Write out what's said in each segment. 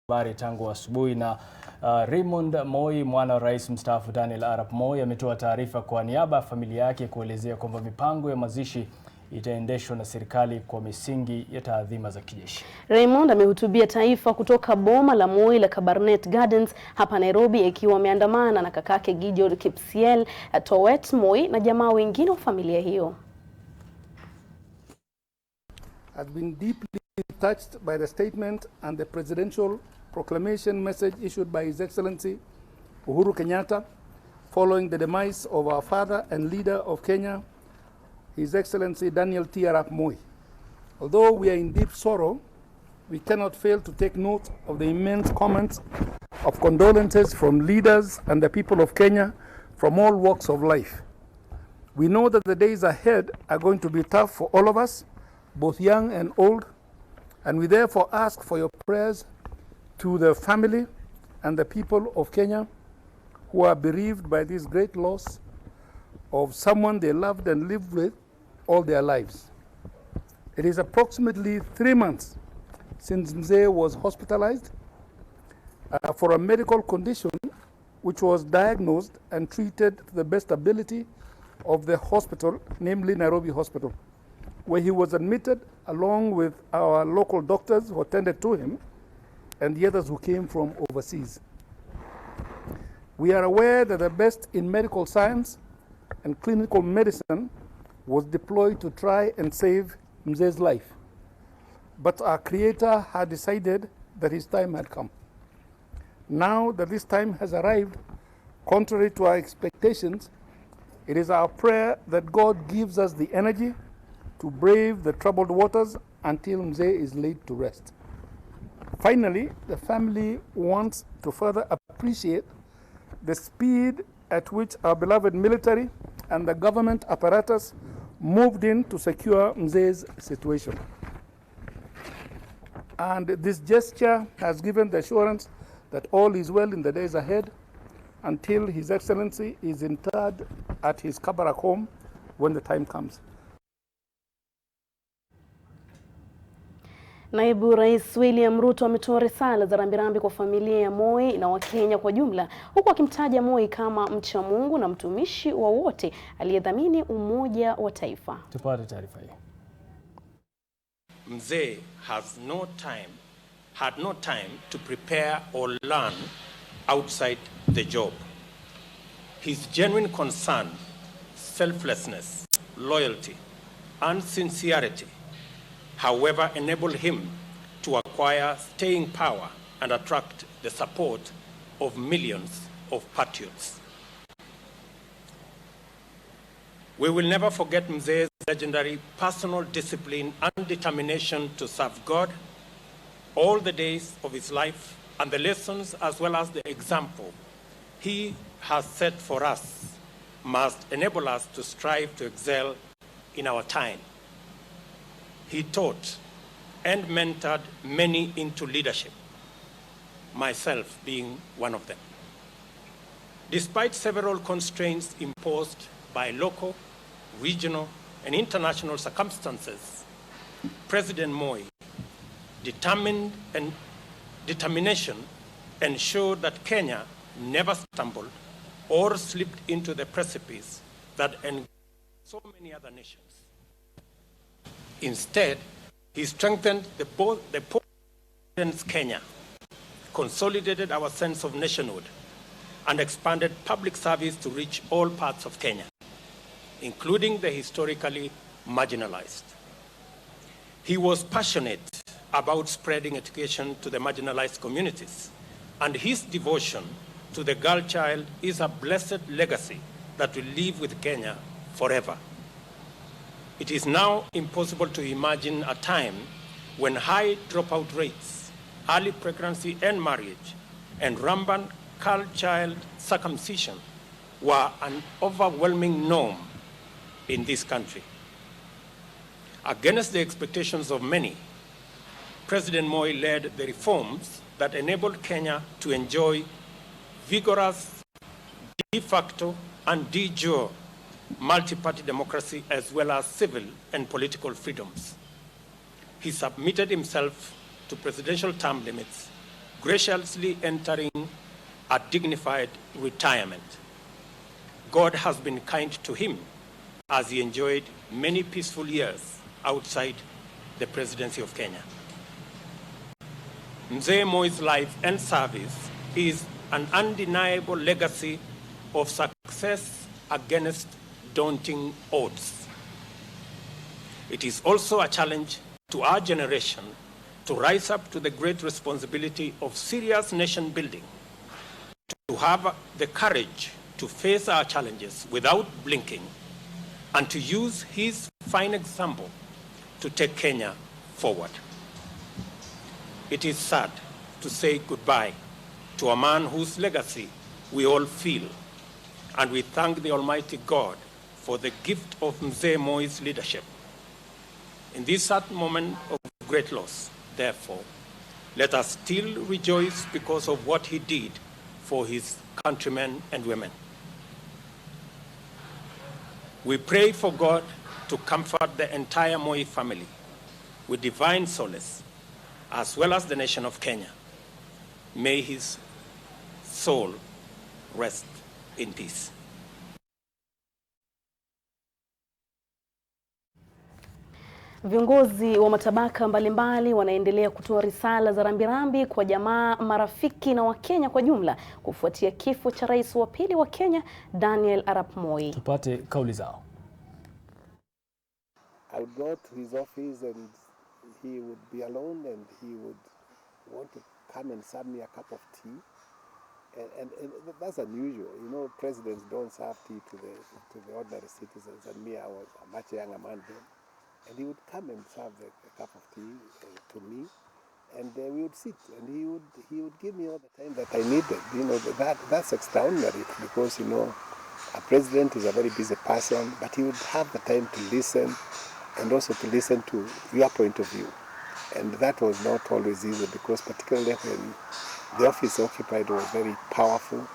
Habari tangu asubuhi na Raymond Moi, mwana wa rais mstaafu Daniel Arap Moi, ametoa taarifa kwa niaba ya familia yake kuelezea kwamba mipango ya mazishi itaendeshwa na serikali kwa misingi ya taadhima za kijeshi. Raymond amehutubia taifa kutoka boma la Moi la Cabernet Gardens hapa Nairobi, ikiwa ameandamana na kakake Gideon Kipsiel Towet Moi na jamaa wengine wa familia hiyo. I've been deeply touched by the statement and the presidential proclamation message issued by His Excellency Uhuru Kenyatta following the demise of our father and leader of Kenya, His Excellency Daniel Arap Moi. Although we are in deep sorrow, we cannot fail to take note of the immense comments of condolences from leaders and the people of Kenya from all walks of life. We know that the days ahead are going to be tough for all of us, both young and old, and we therefore ask for your prayers to the family and the people of Kenya who are bereaved by this great loss of someone they loved and lived with all their lives. It is approximately 3 months since Mzee was hospitalized for a medical condition which was diagnosed and treated to the best ability of the hospital, namely Nairobi Hospital, where he was admitted along with our local doctors who attended to him and the others who came from overseas. We are aware that the best in medical science and clinical medicine was deployed to try and save Mzee's life. But our Creator had decided that his time had come. Now that this time has arrived, contrary to our expectations, it is our prayer that God gives us the energy to brave the troubled waters until Mzee is laid to rest. Finally, the family wants to further appreciate the speed at which our beloved military and the government apparatus moved in to secure Mzee's situation. And this gesture has given the assurance that all is well in the days ahead until His Excellency is interred at his Kabarak home when the time comes. Naibu Rais William Ruto ametoa risala za rambirambi kwa familia ya Moi na Wakenya kwa jumla, huku akimtaja Moi kama mcha Mungu na mtumishi wa wote aliyedhamini umoja wa taifa. Tupate taarifa hii. Mzee had no time to prepare or learn outside the job. His genuine concern, selflessness, loyalty, and sincerity, however, enabled him to acquire staying power and attract the support of millions of patriots. We will never forget Mzee's legendary personal discipline and determination to serve God all the days of his life, and the lessons as well as the example he has set for us must enable us to strive to excel in our time. He taught and mentored many into leadership, myself being one of them. Despite several constraints imposed by local, regional, and international circumstances, President Moi determination ensured that Kenya never stumbled or slipped into the precipice that engulfed so many other nations. Instead, he strengthened the poor Kenya, consolidated our sense of nationhood, and expanded public service to reach all parts of Kenya, including the historically marginalized. He was passionate about spreading education to the marginalized communities, and his devotion to the girl child is a blessed legacy that will live with Kenya forever. It is now impossible to imagine a time when high dropout rates, early pregnancy and marriage, and rampant child circumcision were an overwhelming norm in this country. Against the expectations of many, President Moi led the reforms that enabled Kenya to enjoy vigorous de facto and de jure multi-party democracy as well as civil and political freedoms. He submitted himself to presidential term limits graciously entering a dignified retirement. God has been kind to him as he enjoyed many peaceful years outside the presidency of Kenya. Mzee Moi's life and service is an undeniable legacy of success against daunting odds. It is also a challenge to our generation to rise up to the great responsibility of serious nation building, to have the courage to face our challenges without blinking, and to use his fine example to take Kenya forward. It is sad to say goodbye to a man whose legacy we all feel, and we thank the Almighty God for the gift of Mzee Moi's leadership. In this sad moment of great loss, therefore, let us still rejoice because of what he did for his countrymen and women. We pray for God to comfort the entire Moi family with divine solace, as well as the nation of Kenya. May his soul rest in peace. Viongozi wa matabaka mbalimbali wanaendelea kutoa risala za rambirambi kwa jamaa, marafiki na Wakenya kwa jumla kufuatia kifo cha rais wa pili wa Kenya, Daniel Arap Moi. Tupate kauli zao. I would go to his office and he would be alone and he would want to come and serve me a cup of tea. And that's unusual. You know, presidents don't serve tea to the ordinary citizens, and me, I was a much younger man then. And he would come and serve a cup of tea to me, and we would sit, and he would give me all the time that I needed. You know, that's extraordinary, because, you know, a president is a very busy person, but he would have the time to listen, and also to listen to your point of view. And that was not always easy, because particularly when the office occupied was very powerful,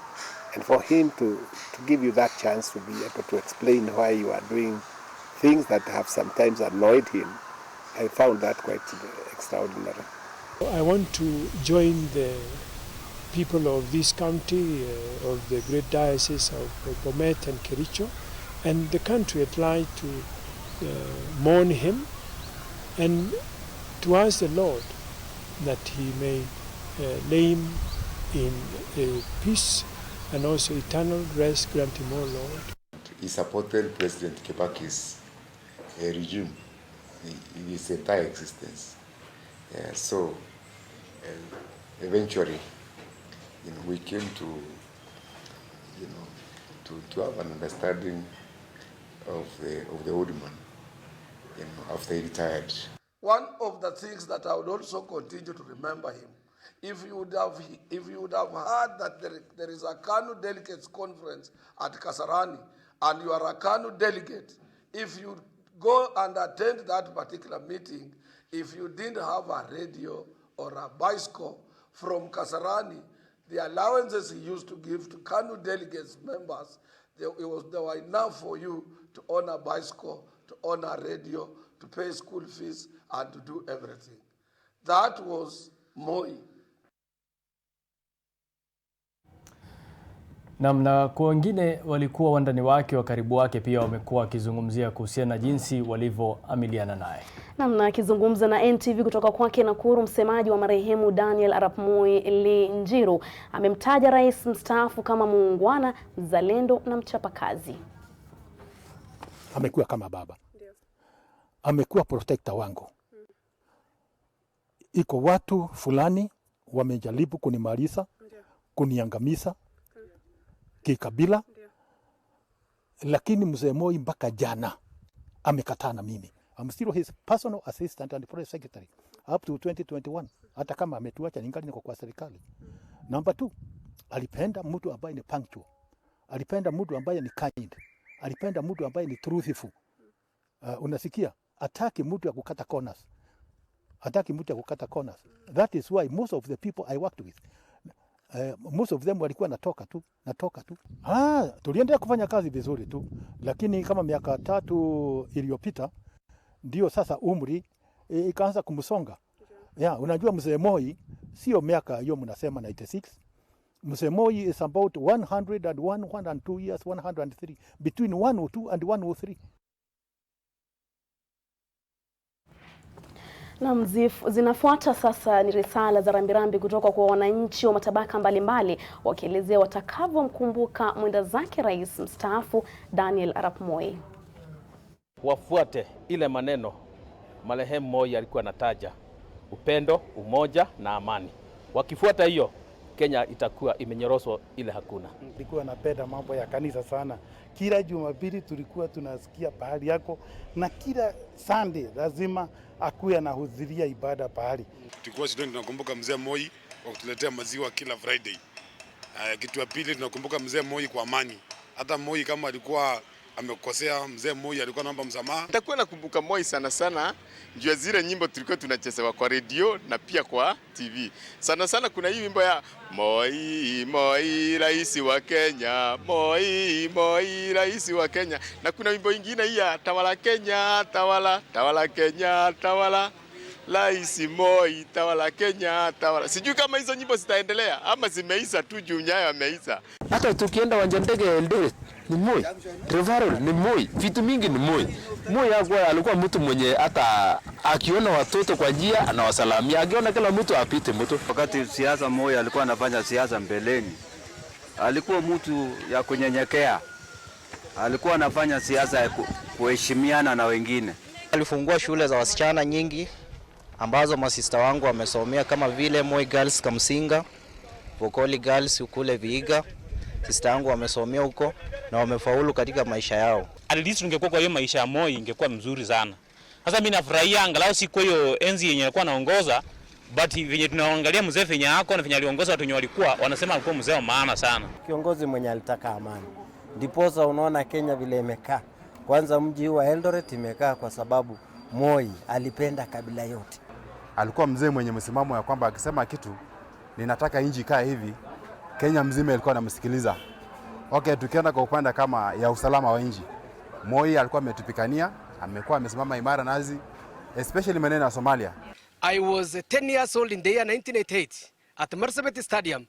and for him to give you that chance to be able to explain why you are doing things that have sometimes annoyed him, I found that quite extraordinary. I want to join the people of this county, of the great diocese of Bomet and Kericho, and the country at large to mourn him and to ask the Lord that he may lay him in peace and also eternal rest. Grant him, O Lord. He supported President Kibaki's regime in his entire existence. So eventually, you know, we came to, you know, to have an understanding of the old man, you know, after he retired. One of the things that I would also continue to remember him, if you would have heard that there is a KANU delegates conference at Kasarani, and you are a KANU delegate, if you go and attend that particular meeting, if you didn't have a radio or a bicycle from Kasarani, the allowances he used to give to KANU delegates members, they were enough for you to own a bicycle, to own a radio, to pay school fees, and to do everything. That was Moi. Na kwa wengine walikuwa wandani wake wa karibu wake pia wamekuwa wakizungumzia kuhusiana na jinsi walivyoamiliana naye. Na akizungumza na NTV kutoka kwake Nakuru, msemaji wa marehemu Daniel Arap Moi Li Njiru amemtaja rais mstaafu kama muungwana, mzalendo na mchapakazi. Amekuwa kama baba. Amekuwa protector wangu. Iko watu fulani wamejaribu kunimaliza, kuniangamiza kikabila, lakini mzee Moi mpaka jana amekataa na mimi. I'm still his personal assistant and press secretary up to 2021. Hata kama ametuacha ningali niko kwa serikali. Number 2, alipenda mtu ambaye ni punctual. Alipenda mtu ambaye ni kind. Alipenda mtu ambaye ni truthful. Unasikia? Hataki mtu ya kukata corners. Hataki mtu ya kukata corners. That is why most of the people I worked with, most of them walikuwa natoka tu. Tuliendelea kufanya kazi vizuri tu, lakini kama miaka 3 iliyopita ndio sasa umri ikaanza kumsonga. Unajua mzee Moi sio miaka hiyo mnasema 96. Mzee Moi is about 101, 102 years, 103, between 102 and 103. Na zinafuata sasa ni risala za rambirambi kutoka kwa wananchi wa matabaka mbalimbali wakielezea watakavyomkumbuka mwenda zake rais mstaafu Daniel Arap Moi. Wafuate ile maneno marehemu Moi alikuwa anataja: upendo, umoja na amani. Wakifuata hiyo, Kenya itakuwa imenyoroswa ile hakuna. Nilikuwa napenda mambo ya kanisa sana. Kila Jumapili tulikuwa tunasikia pahali yako, na kila Sunday lazima akuwe anahudhuria ibada pahali. Tulikuwa shidoni tunakumbuka mzee Moi kwa kutuletea maziwa kila Friday. Kitu ya pili tunakumbuka mzee Moi kwa amani. Hata Moi kama alikuwa amekosea, mzee Moi alikuwa anaomba msamaha. Nitakuwa nakumbuka Moi sana sana juu ya zile nyimbo tulikuwa tunachezewa kwa radio na pia kwa TV. Sana sana kuna hii wimbo ya Moi, Moi rais wa Kenya, Moi, Moi rais wa Kenya. Na kuna wimbo ingine hii ya tawala Kenya, tawala, tawala Kenya, tawala. Rais Moi, tawala Kenya, tawala. Sijui kama hizo nyimbo zitaendelea ama zimeisha tu juu Nyayo ameisha. Hata tukienda uwanja ndege Eldoret ni Moi, Referral ni Moi, vitu mingi ni Moi. Moi alikuwa mtu mwenye hata akiona watoto kwa njia anawasalamia, akiona kila mtu apite mtu. Wakati siasa Moi alikuwa anafanya siasa mbeleni, alikuwa mtu ya kunyenyekea, alikuwa anafanya siasa ya kuheshimiana na wengine. Alifungua shule za wasichana nyingi ambazo masista wangu wamesomea kama vile Moi Girls Kamsinga, Vokoli Girls kule Vihiga. Sister yangu wamesomea huko na wamefaulu katika maisha yao. At least ungekuwa kwa hiyo maisha ya Moi ingekuwa mzuri sana. Sasa mimi nafurahia angalau si kwa hiyo enzi yenye alikuwa anaongoza, but venye tunaangalia mzee venye yako na venye aliongoza watu wenye walikuwa wanasema alikuwa mzee wa maana sana. Kiongozi mwenye alitaka amani. Ndiposa unaona Kenya vile imekaa. Kwanza mji wa Eldoret imekaa kwa sababu Moi alipenda kabila yote. Alikuwa mzee mwenye msimamo ya kwamba akisema kitu ninataka inji ikae hivi, Kenya mzima ilikuwa inamsikiliza. Okay, tukienda kwa upande kama ya usalama wa inji, Moi alikuwa ametupikania, amekuwa amesimama imara nazi, especially maneno ya Somalia. I was 10 years old in the year 1988 at Marsabit Stadium,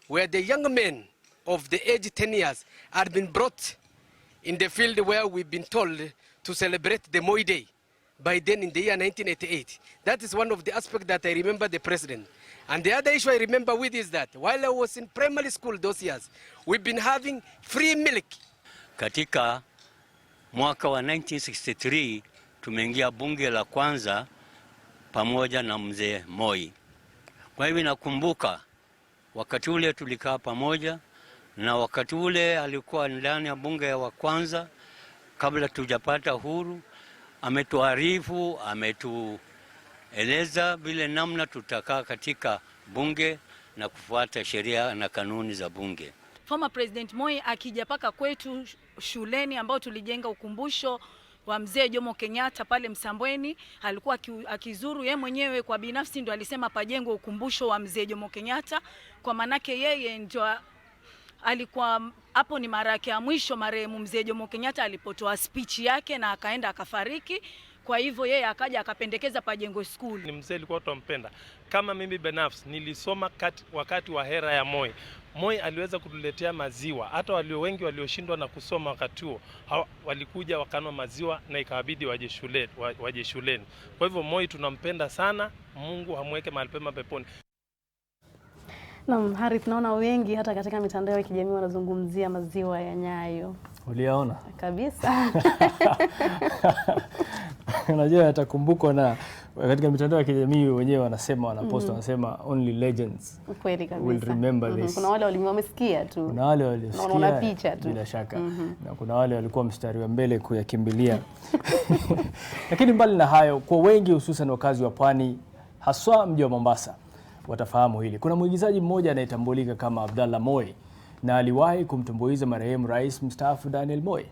where the young men of the age 10 years had been brought in the field where we've been told to celebrate the Moi Day. By then in the year 1988. That is one of the aspects that I remember the president. And the other issue I remember with is that while I was in primary school those years, we've been having free milk. Katika mwaka wa 1963 tumeingia bunge la kwanza pamoja na mzee Moi. Kwa hivyo nakumbuka wakati ule tulikaa pamoja, na wakati ule alikuwa ndani ya bunge wa kwanza kabla tujapata huru. Ametuarifu, ametueleza vile namna tutakaa katika bunge na kufuata sheria na kanuni za bunge. Former President Moi akija paka kwetu shuleni ambao tulijenga ukumbusho wa mzee Jomo Kenyatta pale Msambweni, alikuwa akizuru yeye mwenyewe kwa binafsi, ndo alisema pajengwe ukumbusho wa mzee Jomo Kenyatta, kwa manake yeye ndio alikuwa hapo ni mara yake ya mwisho marehemu mzee Jomo Kenyatta alipotoa speech yake na akaenda akafariki. Kwa hivyo yeye akaja akapendekeza pajengwe school. Ni mzee alikuwa tumpenda. Kama mimi binafsi nilisoma wakati wa hera ya Moi. Moi aliweza kutuletea maziwa. Hata walio wengi walioshindwa na kusoma wakati huo walikuja wakanwa maziwa na ikabidi waje shuleni. Kwa hivyo Moi tunampenda sana. Mungu hamweke mahali pema peponi. Naam, Harith, naona wengi hata katika mitandao ya kijamii wanazungumzia maziwa ya Nyayo. Uliyaona? Kabisa. Unajua atakumbukwa na katika mitandao ya kijamii wenyewe wanasema wanapost wanasema only legends. Kweli kabisa. Will remember this. Kuna wale wamesikia tu. Kuna wale waliosikia. Unaona picha tu. Bila shaka. Na kuna wale walikuwa mstari wa mbele kuyakimbilia. Lakini mbali na hayo, kwa wengi hususan wakazi wa pwani haswa mji wa Mombasa watafahamu hili. Kuna mwigizaji mmoja anayetambulika kama Abdallah Moi na aliwahi kumtumbuiza marehemu rais mstaafu Daniel Moi.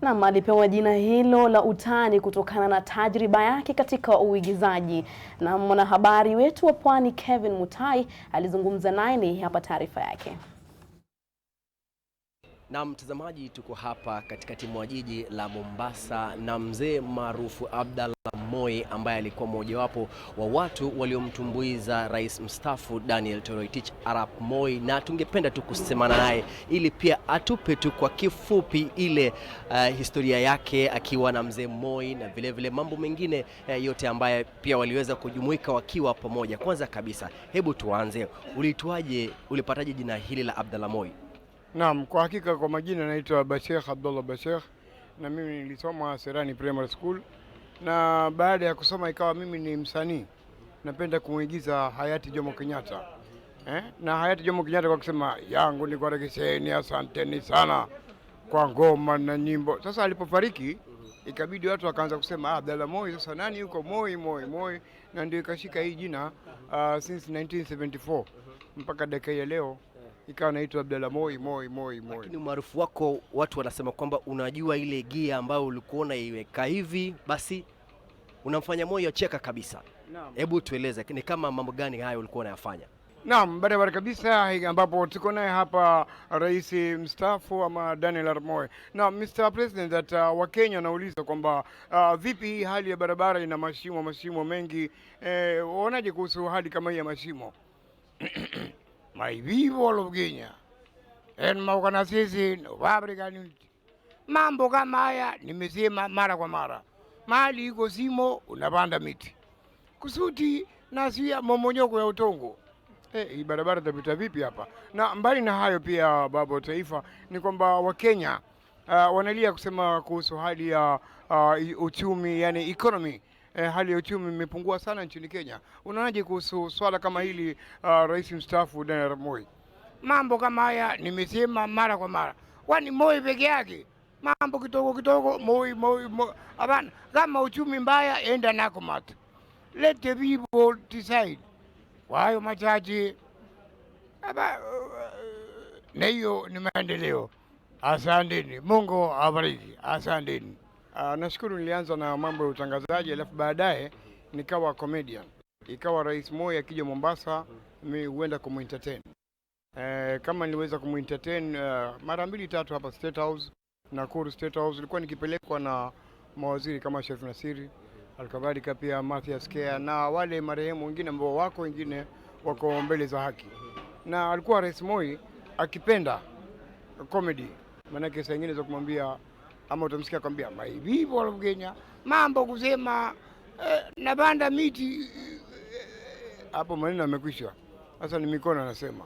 Na alipewa jina hilo la utani kutokana na tajriba yake katika uigizaji. Na mwanahabari wetu wa pwani Kevin Mutai alizungumza naye, ni hapa taarifa yake. Na mtazamaji, tuko hapa katikati mwa jiji la Mombasa na mzee maarufu Abdallah Moi ambaye alikuwa mmojawapo wa watu waliomtumbuiza rais mstaafu Daniel Toroitich arap Moi, na tungependa tu kusemana naye ili pia atupe tu kwa kifupi ile historia yake akiwa na mzee Moi na vile vile mambo mengine yote ambaye pia waliweza kujumuika wakiwa pamoja. Kwanza kabisa, hebu tuanze, ulipataje jina hili la Abdallah Moi? Naam, kwa hakika kwa majina naitwa Bashekh Abdullah Bashekh, na mimi nilisoma Serani Primary School, na baada ya kusoma ikawa mimi ni msanii. Napenda kumuigiza hayati Jomo Kenyatta. Na hayati Jomo Kenyatta kwa kusema yangu ni kuwarekesheni, asanteni sana kwa ngoma na nyimbo. Sasa alipofariki ikabidi watu wakaanza kusema Abdallah Moi, sasa nani yuko Moi, na ndio ikashika hii jina since 1974 mpaka dakika ya leo ikawa naitwa Abdallah Moi. Lakini maarufu wako watu wanasema kwamba unajua ile gia ambayo ulikuwa unaiweka hivi basi unamfanya Moi acheka kabisa. Hebu tueleze ni kama mambo gani hayo ulikuwa unayafanya? Naam, barabara kabisa, ambapo tuko naye hapa rais mstaafu ama Daniel Arap Moi. Na Mr. President, that Wakenya nauliza kwamba vipi hii hali ya barabara ina mashimo mengi, unaje kuhusu hali kama hii ya mashimo? My people of Kenya and maorganization of African Unity. Mambo kama haya nimesema mara kwa mara. Mahali iko simo unapanda miti kusudi na sia momonyoko ya utongo. Hii barabara itapita vipi hapa? Na mbali na hayo pia baba taifa ni kwamba Wakenya wanalia kusema kuhusu hali ya uchumi, yani economy. Hali ya uchumi imepungua sana nchini Kenya. Unaonaje kuhusu swala kama hili rais mstaafu Daniel Arap Moi? Mambo kama haya nimesema mara kwa mara. Kwani Moi peke yake? Mambo kidogo Moi. Hapana, kama uchumi mbaya enda nako mata. Let the people decide. Kwa hayo machache na hiyo ni maendeleo. Asanteni. Mungu awabariki. Asanteni. Nashukuru nilianza na mambo ya utangazaji, alafu baadaye nikawa comedian. Ikawa rais Moi akija Mombasa, mimi huenda kumentertain. Kama niliweza kumentertain mara 2-3 hapa State House, Nakuru State House, ilikuwa nikipelekwa na mawaziri kama Chef Nasiri, alikadhalika pia Mathias Kea na wale marehemu wengine ambao wengine wako mbele za haki. Na alikuwa rais Moi akipenda comedy, maana saa nyingine za kumwambia ama utamsikia kwambia my people of Kenya, mambo kusema napanda miti hapo maneno yamekwisha. Sasa ni mikono anasema.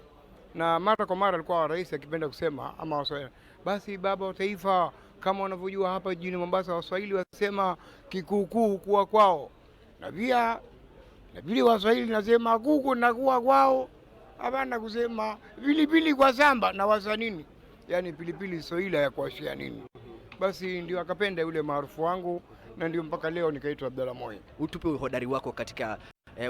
Na mara kwa mara alikuwa rais akipenda kusema ama Waswahili, basi baba wa taifa, kama unavyojua hapa jijini Mombasa Waswahili wasema kikuukuu kuwa kwao. Na pia na vile Waswahili nasema kuku na kuwa kwao. Hapana kusema pilipili kwa samba na wasanini. Yaani pilipili Swahili ya kuashia nini. Basi ndio akapenda yule maarufu wangu, na ndio mpaka leo nikaitwa Abdallah Moi. Utupe uhodari wako katika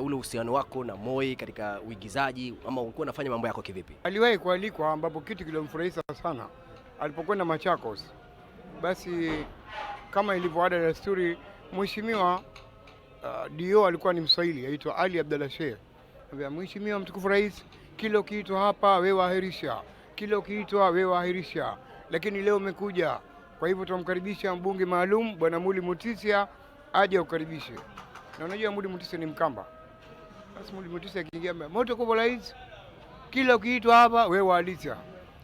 ule uhusiano wako na Moi katika uigizaji, ama ulikuwa unafanya mambo yako kivipi? Aliwahi kualikwa, ambapo kitu kilomfurahisha sana alipokwenda Machakos. Basi kama ilivyo ada ya story, mheshimiwa Dio alikuwa ni Mswahili, aitwa Ali Abdalla Sheikh. Anambia, mheshimiwa mtukufu rais, kila ukiitwa hapa wewe ahirisha, kila ukiitwa wewe ahirisha, lakini leo umekuja, kwa hivyo tumkaribisha mbunge maalum bwana Muli Mutisia aje ukaribishe. Na unajua Muli Mutisia ni Mkamba. Basi Muli Mutisia akiingia, moto kwa rais, kila ukiitwa hapa wewe alisha,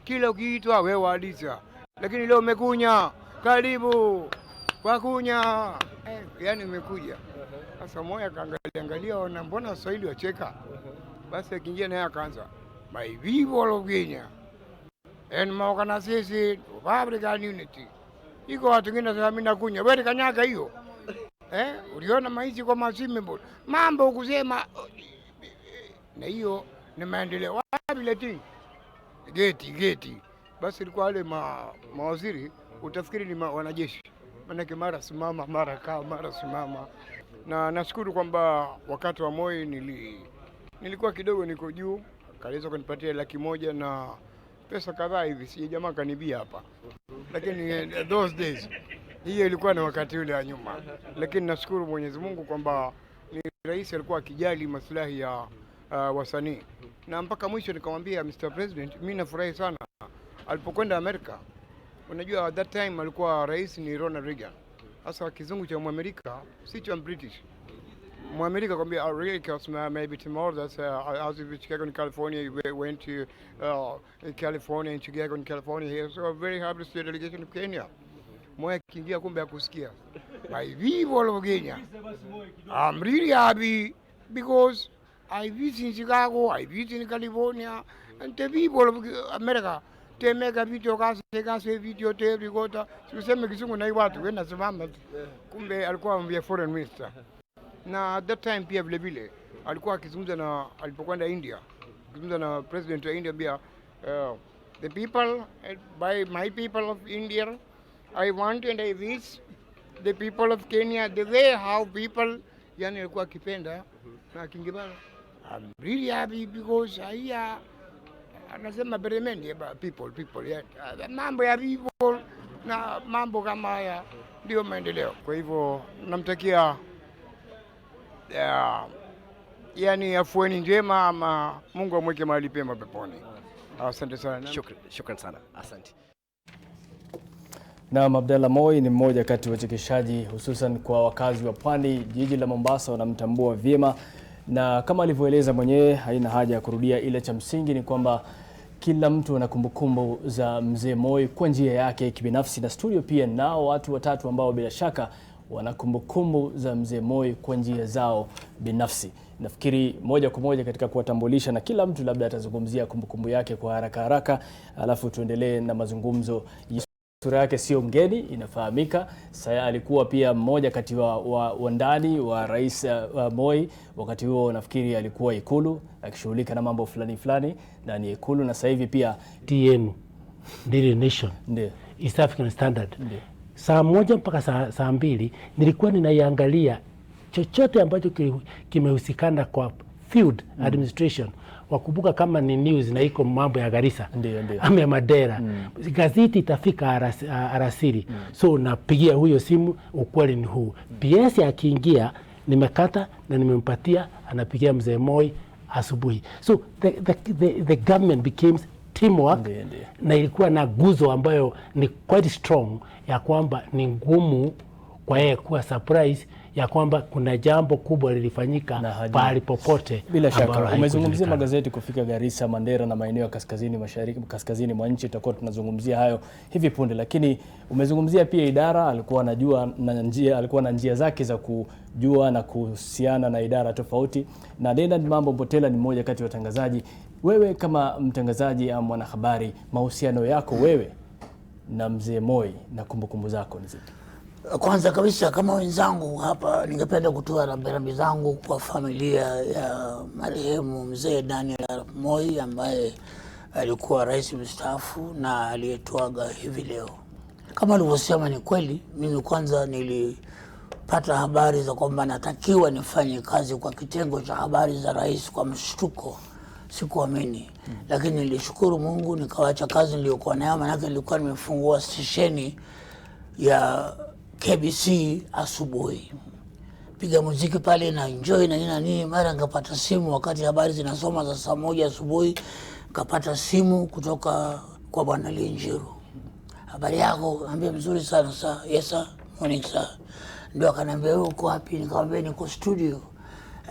kila ukiitwa wewe alisha, lakini leo umekunya, karibu kwa kunya. Yani umekuja. Sasa Moi akaangalia ona mbona Waswahili wacheka. Basi akiingia naye akaanza, my people of Kenya and maorganization of African Unity. Iko watu wengine sasa mimi nakunya, wewe kanyaga hiyo. Uliona maisha kwa masime mbona. Mambo kusema na hiyo ni maendeleo. Wapi leti? Geti. Basi ilikuwa wale mawaziri utafikiri ni wanajeshi. Maana mara simama, mara kaa, mara simama. Na nashukuru kwamba wakati wa Moi nilikuwa kidogo niko juu, kaweza kunipatia 100,000 na pesa kadhaa hivi, si jamaa kanibia hapa. Lakini those days hiyo ilikuwa na wakati ule wa nyuma. Lakini nashukuru Mwenyezi Mungu kwamba ni rais alikuwa akijali maslahi ya wasanii. Na mpaka mwisho nikamwambia Mr. President, mimi nafurahi sana alipokwenda Amerika. Unajua at that time alikuwa rais ni Ronald Reagan. Sasa kizungu cha Muamerika si cha British. Muamerika kwambia really cost maybe tomorrow that's as if Chicago in California we went to California in Chicago in California here, so very happy to see a delegation of Kenya. Moi akiingia kumbe akusikia. My people of Kenya, I'm really happy because I visit in Chicago, I visit in California, and the people of America they make a video, they can say video tape, recorder. Tuseme kizungu na watu wenda simama. Kumbe alikuwa mbia foreign minister. Na at that time pia vile vile alikuwa akizungumza na alipokwenda India, akizungumza na president wa India pia the people by my people of India I want and I wish the people of Kenya the way how people, yani alikuwa akipenda na Kingibana. I'm really happy because anasema beremendi about people yeah. Mambo ya people na mambo kama haya ndio maendeleo. Kwa hivyo namtakia yani afueni njema, ama Mungu amweke mahali pema peponi. Asante sana. Shukran sana. Asante. Na Abdalla Moi ni mmoja kati ya wachekeshaji hususan kwa wakazi wa Pwani. Jiji la Mombasa wanamtambua vyema, na kama alivyoeleza mwenyewe haina haja ya kurudia, ile cha msingi ni kwamba kila mtu ana kumbukumbu za mzee Moi kwa njia yake kibinafsi, na studio pia nao watu watatu ambao bila shaka wana kumbukumbu za mzee Moi kwa njia zao binafsi. Nafikiri moja kwa moja katika kuwatambulisha, na kila mtu labda atazungumzia kumbukumbu yake kwa haraka, alafu tuendelee na mazungumzo. Sura yake sio mgeni, inafahamika. Sasa alikuwa pia mmoja kati wa ndani wa Rais Moi. Wakati huo nafikiri alikuwa Ikulu akishughulika na mambo fulani ndani ya Ikulu, na sasa hivi pia TN Daily Nation East African Standard. Saa moja mpaka saa mbili nilikuwa ninaiangalia chochote ambacho kimehusikana kwa field administration. Wakumbuka kama ni news na iko mambo ya Garissa ama ya Madera, gazeti itafika Alasiri. So napigia huyo simu, ukweli ni huu. PS akiingia nimekata na nimempatia, anapigia mzee Moi asubuhi. So the government became teamwork. Na ilikuwa na guzo ambayo ni quite strong ya kwamba ni ngumu kwa yeye kuwa surprise ya kwamba kuna jambo kubwa lilifanyika pale popote. Bila shaka umezungumzia magazeti kufika Garissa, Mandera na maeneo ya kaskazini mashariki, kaskazini mwa nchi. Tutakuwa tunazungumzia hayo hivi punde, lakini umezungumzia pia idara. Alikuwa na njia zake za kujua na kuhusiana na idara tofauti. Na Leonard Mambo Mbotela ni mmoja kati ya watangazaji. Wewe kama mtangazaji au mwanahabari, mahusiano yako wewe na mzee Moi na kumbukumbu zako ni zipi? Kwanza kabisa kama wenzangu hapa, ningependa kutoa rambirambi zangu kwa familia ya marehemu mzee Daniel Arap Moi ambaye alikuwa rais mstaafu na aliyetwaga hivi leo. Kama alivyosema ni kweli, mimi kwanza nilipata habari za kwamba natakiwa nifanye kazi kwa kitengo cha habari za rais kwa mshtuko. Sikuamini, lakini nilishukuru Mungu nikawacha kazi niliyokuwa nayo, maana nilikuwa nimefungua stesheni ya KBC asubuhi. Piga muziki pale na enjoy na nini, mara ngapata simu wakati habari zinasoma za saa 1 asubuhi, ngapata simu kutoka kwa bwana Linjiru. Habari yako? Ambia mzuri sana sir. Yes sir, morning sir. Ndio akaniambia uko wapi? Nikamwambia niko studio.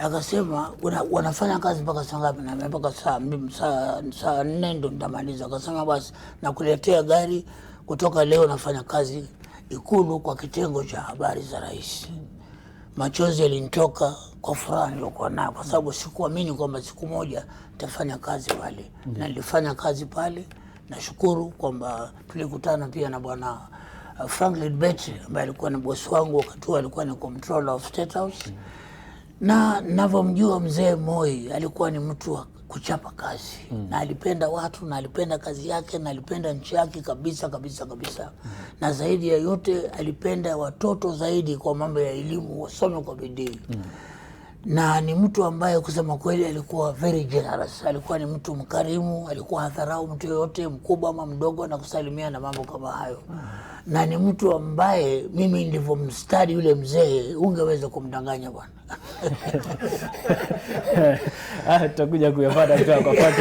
Akasema wanafanya kazi mpaka saa ngapi? Na mpaka saa 4 ndo nitamaliza. Akasema basi nakuletea gari, kutoka leo nafanya kazi Ikulu kwa kitengo cha habari za rais. Machozi yalinitoka kwa furaha nilikuwa nayo, kwa sababu sikuamini kwamba siku moja nitafanya kazi pale. Na nilifanya kazi pale. Nashukuru kwamba tulikutana pia na bwana Franklin Betty ambaye alikuwa ni bosi wangu wakati huo, alikuwa ni controller of State House. Na ninavyomjua mzee Moi alikuwa ni mtu wa kuchapa kazi. Na alipenda watu, na alipenda kazi yake, na alipenda nchi yake kabisa. Na zaidi ya yote alipenda watoto zaidi, kwa mambo ya elimu wasome kwa bidii. Na ni mtu ambaye kusema kweli alikuwa very generous. Alikuwa ni mtu mkarimu, alikuwa hadharau mtu yote mkubwa ama mdogo, na kusalimia na mambo kama hayo. Na ni mtu ambaye mimi nilivyomstadi yule mzee ungeweza kumdanganya bwana. Tutakuja kuyapata kwa pati.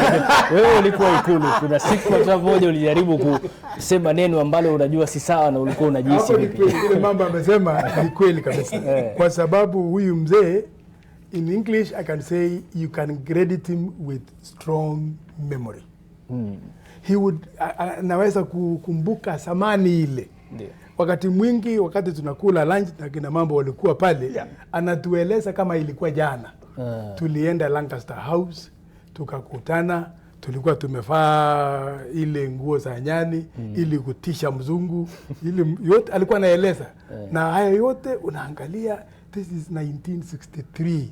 Wewe ulikuwa Ikulu, kuna siku hata moja ulijaribu kusema neno ambalo unajua si sawa na ulikuwa unajihisi vipi? Ile mambo amesema ni kweli kabisa. Kwa sababu huyu mzee, in English I can say you can credit him with strong memory. He would naweza kukumbuka samani ile. Wakati mwingi, wakati tunakula lunch na kina mambo walikuwa pale, anatueleza kama ilikuwa jana. Tulienda Lancaster House, tukakutana, tulikuwa tumevaa ile nguo za nyani, ili kutisha mzungu, ili yote alikuwa anaeleza. Na haya yote unaangalia, this is 1963.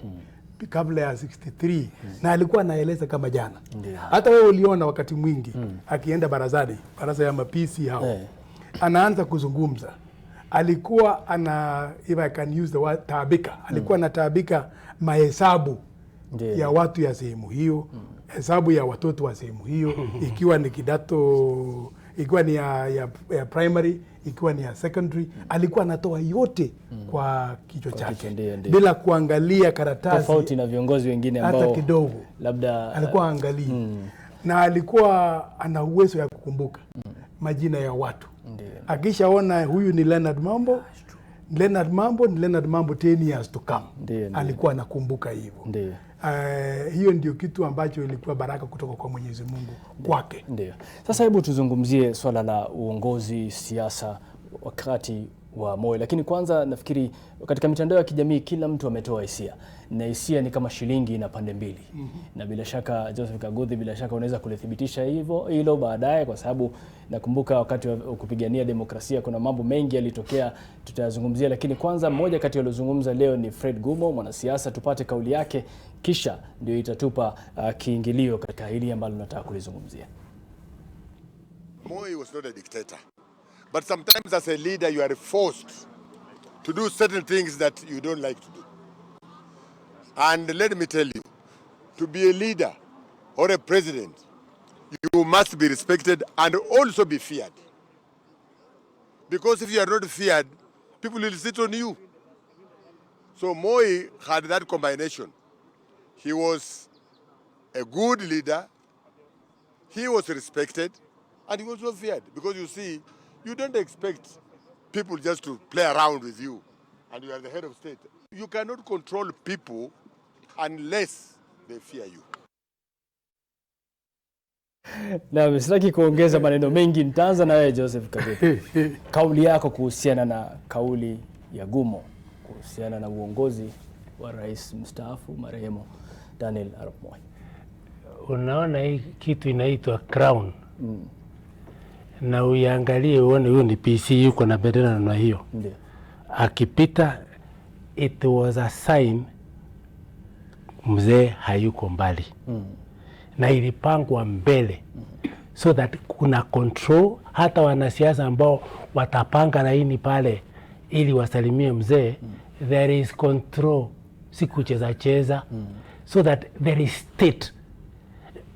Kabla ya 63 na alikuwa anaeleza kama jana. Hata wewe uliona wakati mwingi akienda barazani, baraza ya mapisi hao. Anaanza kuzungumza. Alikuwa if I can use the word taabika. Alikuwa anataabika mahesabu ya watu ya sehemu hiyo, hesabu ya watoto wa sehemu hiyo, ikiwa ni kidato, ikiwa ni ya primary, ikiwa ni ya secondary, alikuwa anatoa yote kwa kichwa chake bila kuangalia karatasi, tofauti na viongozi wengine ambao hata kidogo labda alikuwa angalia. Na alikuwa ana uwezo ya kukumbuka majina ya watu. Akishaona huyu ni Leonard Mambo, Leonard Mambo ni Leonard Mambo 10 years to come. Alikuwa anakumbuka hivyo. Hiyo ndio kitu ambacho ilikuwa baraka kutoka kwa Mwenyezi Mungu kwake. Sasa hebu tuzungumzie swala la uongozi, siasa wakati wa Moi. Lakini kwanza nafikiri katika mitandao ya kijamii kila mtu ametoa hisia. Na hisia ni kama shilingi na pande mbili. Na bila shaka Joseph Kaguthi, bila shaka unaweza kulithibitisha hilo baadaye, kwa sababu nakumbuka wakati wa kupigania demokrasia kuna mambo mengi yalitokea, tutayazungumzia. Lakini kwanza mmoja kati waliozungumza leo ni Fred Gumo, mwanasiasa. Tupate kauli yake, kisha ndio itatupa kiingilio katika hili ambalo nataka kulizungumzia. Moi was not a dictator. But sometimes as a leader you are forced to do certain things that you don't like to do. And let me tell you, to be a leader or a president, you must be respected and also be feared. Because if you are not feared, people will sit on you. So Moi had that combination. He was a good leader, he was respected, and he was also feared. Because you see, you don't expect people just to play around with you and you are the head of state. You cannot control people unless they fear you. Na sitaki kuongeza maneno mengi, nitaanza na wewe Joseph Kaguthi. Kauli yako kuhusiana na kauli ya Gumo kuhusiana na uongozi wa rais mstaafu marehemu Daniel Arap Moi. Unaona hii kitu inaitwa crown. Na uiangalie uone huyu ni PC yuko na bendera na hiyo. Akipita, it was a sign mzee hayuko mbali. Na ilipangwa mbele so that kuna control. Hata wanasiasa ambao watapanga laini pale ili wasalimie mzee, there is control, si kucheza so that there is state.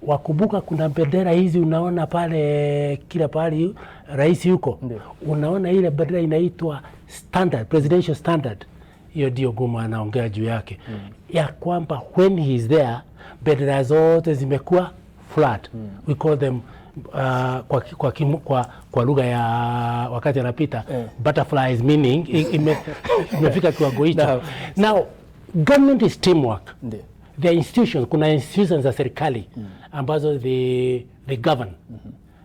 Wakumbuka kuna bendera hizi unaona pale kila pale rais yuko, unaona ile bendera inaitwa standard, presidential standard. Hiyo ndio Gumo anaongea juu yake. Ya kwamba when he is there, bendera zote zimekuwa flat. We call them kwa lugha ya wakati anapita butterflies, meaning imefika kiwango hicho. Now government is teamwork. The institutions, kuna institutions za serikali ambazo they govern.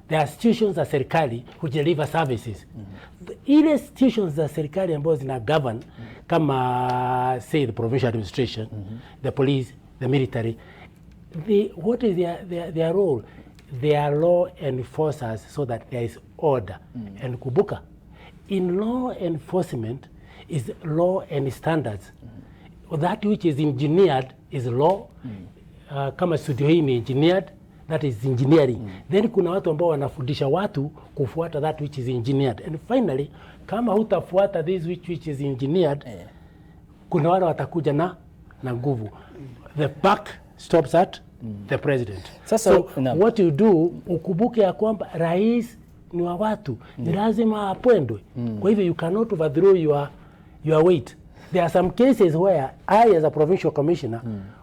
There are institutions za serikali which deliver services. Ile institutions za serikali ambazo zina govern kama say the provincial administration, the police, the military, what is their role? They are law enforcers so that there is order. And kubuka, in law enforcement is law and standards. That which is engineered is law. Kama studio hii ni engineered, that is engineering. Then kuna watu ambao wanafundisha watu kufuata that which is engineered. And finally, kama hutafuata this which is engineered, kuna wale watakuja na nguvu. The buck stops at the president. So what you do, ukubuke ya kwamba rais ni wa watu, ni lazima apendwe. Kwa hivyo you cannot overthrow your weight. There are some cases where I as a provincial commissioner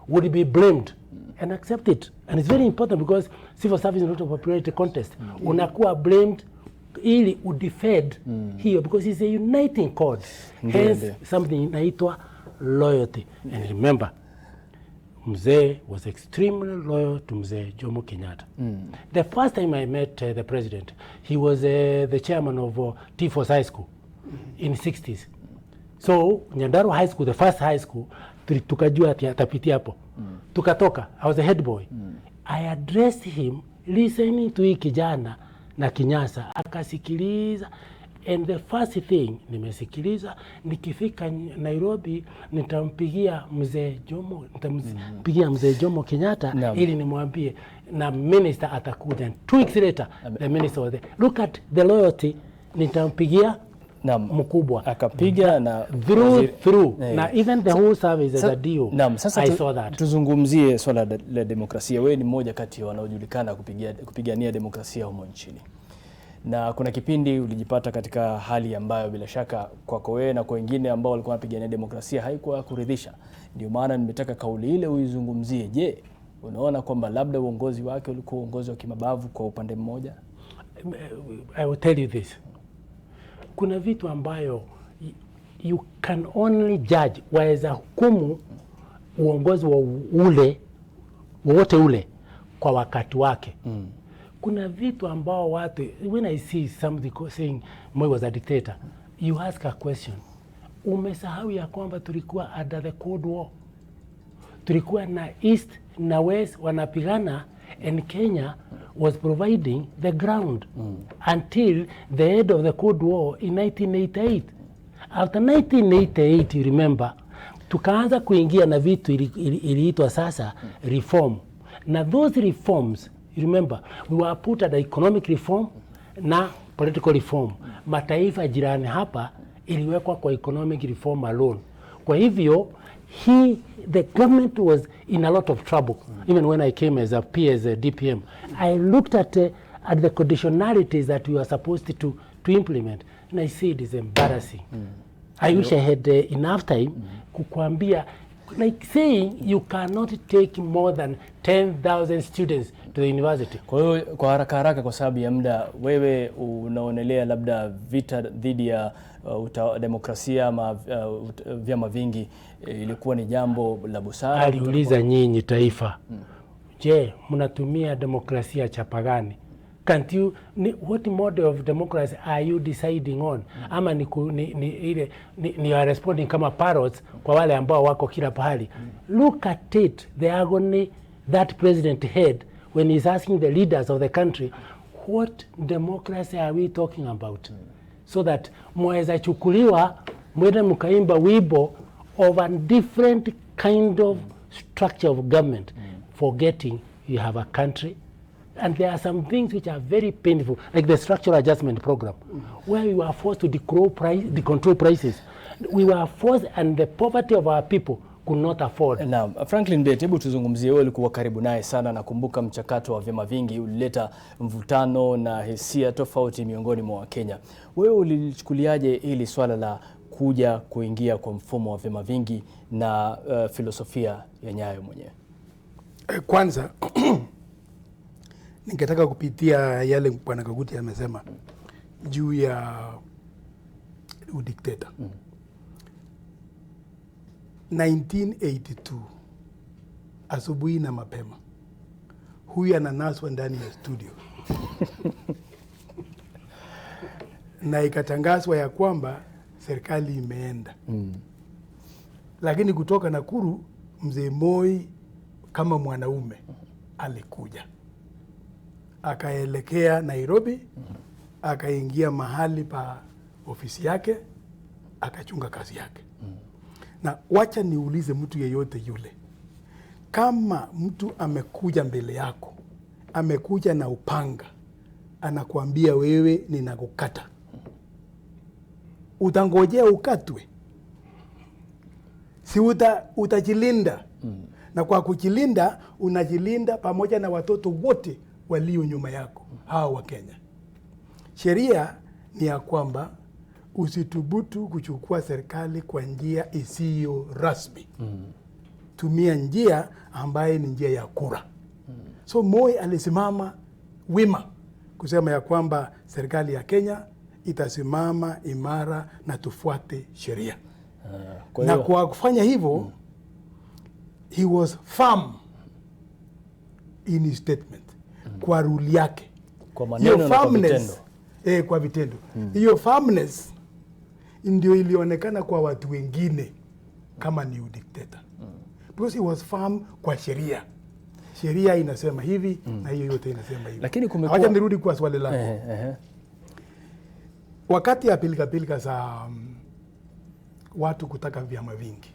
would be blamed and accept it. And it's very important because civil service is not a popularity contest. Unakuwa blamed ili udefend hiyo because it's a uniting cause. Hence something inaitwa loyalty. And remember, Mzee was extremely loyal to Mzee Jomo Kenyatta. The first time I met the president, he was the chairman of T4 High School in the 60s. So, Nyandarua High School, the first high school, tukajua atapitia hapo. Tukatoka, I was a head boy. I addressed him listening to hii kijana na Kinyasa, akasikiliza. And the first thing, nimesikiliza, nikifika Nairobi, nitampigia Mzee Jomo Kenyatta, ili nimwambie, na minister atakuja. 2 weeks later, the minister was there. Look at the loyalty, nitampigia mkubwa. Akapiga na through. Na even the whole service as a deal, I saw that. Tuzungumzie swala la demokrasia. Wewe ni mmoja kati ya wanaojulikana kupigania demokrasia humo nchini. Na kuna kipindi ulijipata katika hali ambayo bila shaka kwako wewe na kwa wengine ambao walikuwa wanapigania demokrasia haikuwa kuridhisha. Ndio maana nimetaka kauli ile uizungumzie. Je, unaona kwamba labda uongozi wake ulikuwa uongozi wa kimabavu kwa upande mmoja? I will tell you this. Kuna vitu ambayo you can only judge, waweza hukumu uongozi wa wote ule kwa wakati wake. Kuna vitu ambao watu, when I see somebody saying Moi was a dictator, you ask a question. Umesahau ya kwamba tulikuwa under the Cold War. Tulikuwa na East na West wanapigana, and Kenya was providing the ground until the end of the Cold War in 1988. After 1988, you remember, tukaanza kuingia na vitu iliitwa sasa reform. Na those reforms, you remember, we were put at economic reform na political reform. Mataifa jirani hapa iliwekwa kwa economic reform alone. Kwa hivyo, the government was in a lot of trouble. Even when I came as a DPM, I looked at the conditionalities that we were supposed to implement, and I see it is embarrassing. I wish I had enough time kukuambia, like saying you cannot take more than 10,000 students to the university. Kwa hiyo kwa haraka kwa sababu ya muda, wewe unaonelea labda vita dhidi ya demokrasia ama vyama vingi ilikuwa ni jambo la busara? Aliuliza nyinyi taifa, je, mnatumia demokrasia chapa gani? Can't you, what model of democracy are you deciding on? Ama ni responding kama parrots kwa wale ambao wako kila pahali. Look at it, the agony that president had when he's asking the leaders of the country, what democracy are we talking about? So that mweza chukuliwa, mwede mukaimba wibo of a different kind of structure of government, forgetting you have a country. And there are some things which are very painful, like the structural adjustment program, where we were forced to control prices. We were forced, and the poverty of our people could not afford. Naam, Franklin Bett, hebu tuzungumzie, wewe ulikuwa karibu naye sana. Nakumbuka mchakato wa vyama vingi ulileta mvutano na hisia tofauti miongoni mwa Wakenya. Wewe ulichukuliaje hili swala la kuingia kwa mfumo wa vyama vingi na filosofia ya Nyayo mwenyewe? Kwanza ningetaka kupitia yale Bwana Kaguti amesema juu ya udikteta. 1982 asubuhi na mapema, huyu ananaswa ndani ya studio na ikatangazwa ya kwamba serikali imeenda. Lakini kutoka Nakuru, Mzee Moi kama mwanaume alikuja, akaelekea Nairobi, akaingia mahali pa ofisi yake, akachunga kazi yake. Na wacha niulize mtu yeyote yule, kama mtu amekuja mbele yako, amekuja na upanga, anakuambia wewe ninakukata, utangojea ukatwe? Si utajilinda? Na kwa kujilinda, unajilinda pamoja na watoto wote walio nyuma yako, hao wa Kenya. Sheria ni ya kwamba usitubutu kuchukua serikali kwa njia isiyo rasmi. tumia njia ambaye ni njia ya kura. So Moi alisimama wima kusema ya kwamba serikali ya Kenya itasimama imara na tufuate sheria. Na kwa kufanya hivyo, he was firm in his statement, kwa rule yake. Kwa maneno na kwa vitendo. Kwa vitendo. Hiyo firmness ndio ilionekana kwa watu wengine kama ni dictator. Because he was firm kwa sheria. Sheria inasema hivi na hiyo yote inasema hivi. Lakini kumekuwa... Wacha nirudi kwa swali lako. Wakati ya pilika za watu kutaka vyama vingi,